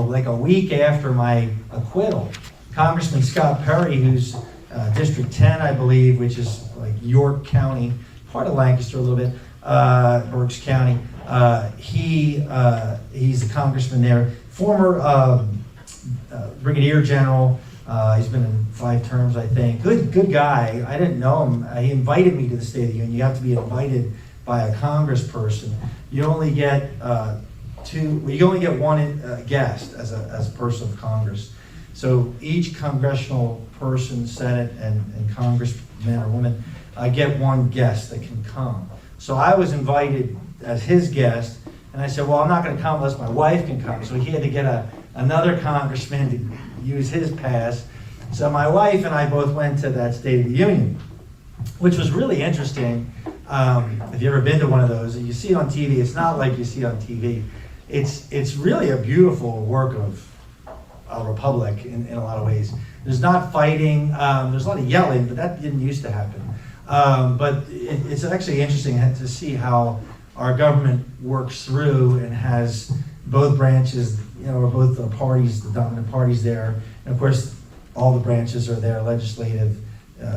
like a week after my acquittal. Congressman Scott Perry, who's District 10, I believe, which is like York County, part of Lancaster a little bit, Berks County. He's a congressman there, former brigadier general. He's been in 5 terms, I think. Good guy. I didn't know him. He invited me to the State of the Union. You have to be invited by a congressperson. You only get one guest as a person of Congress. So each congressional person, Senate, and congressman or woman get one guest that can come. So I was invited as his guest, and I said, well, I'm not going to come unless my wife can come. So he had to get another congressman to use his pass. So my wife and I both went to that State of the Union, which was really interesting. If you've ever been to one of those, you see it on TV. It's not like you see it on TV. It's really a beautiful work of a republic in a lot of ways. There's not fighting. There's a lot of yelling, but that didn't used to happen. But it's actually interesting to see how our government works through and has both branches, or both the parties, the dominant parties there. And of course, all the branches are there, legislative,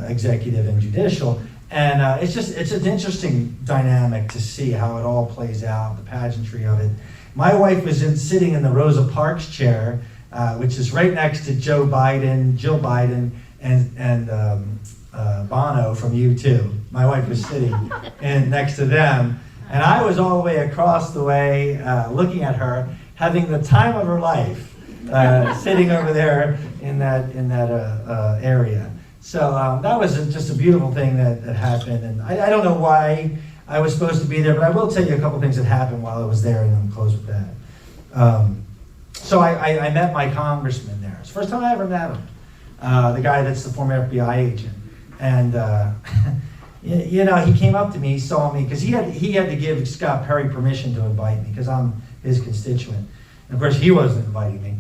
executive, and judicial. And it's an interesting dynamic to see how it all plays out, the pageantry of it. My wife was sitting in the Rosa Parks chair, which is right next to Jill Biden, and Bono from U2. My wife was sitting next to them. And I was all the way across the way looking at her, having the time of her life, sitting over there in that area. So that was just a beautiful thing that happened. And I don't know why I was supposed to be there, but I will tell you a couple things that happened while I was there, and I'm close with that. So I met my congressman there. First time I ever met him. The guy that's the former FBI agent. And, you know, he came up to me, he saw me, because he had to give Scott Perry permission to invite me, because I'm his constituent. And of course, he wasn't inviting me.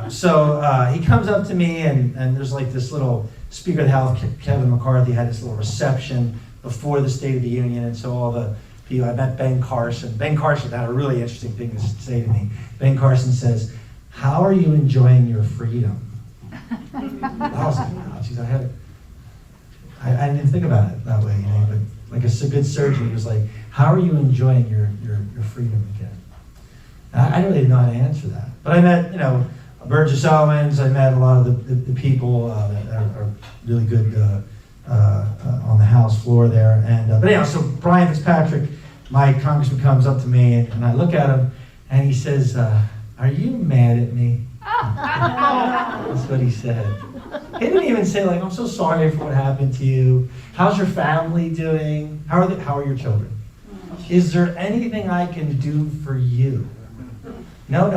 So he comes up to me, and there's like this little Speaker of the House, Kevin McCarthy, had this little reception before the State of the Union, and so all the people, I met Ben Carson. Ben Carson had a really interesting thing to say to me. Ben Carson says, "How are you enjoying your freedom?" I was like, wow, geez, I didn't think about it that way, you know, but like a good surgeon, he was like, "How are you enjoying your freedom again?" And I really didn't know how to answer that. But I met, you know, Burgess Owens, I met a lot of the people that are really good on the House floor there. And but anyhow, so Brian Fitzpatrick, my congressman, comes up to me, and I look at him, and he says, "Are you mad at me?" That's what he said. He didn't even say, like, "I'm so sorry for what happened to you. How's your family doing? How are your children? Is there anything I can do for you?" No.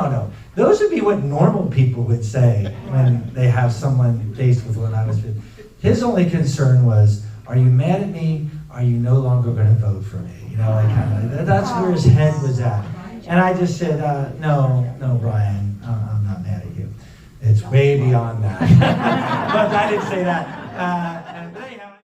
Those would be what normal people would say when they have someone faced with what I was with. His only concern was, "Are you mad at me? Are you no longer going to vote for me?" You know, like that's where his head was at. And I just said, no, Brian, I'm not mad at you. It's way beyond that. But I didn't say that.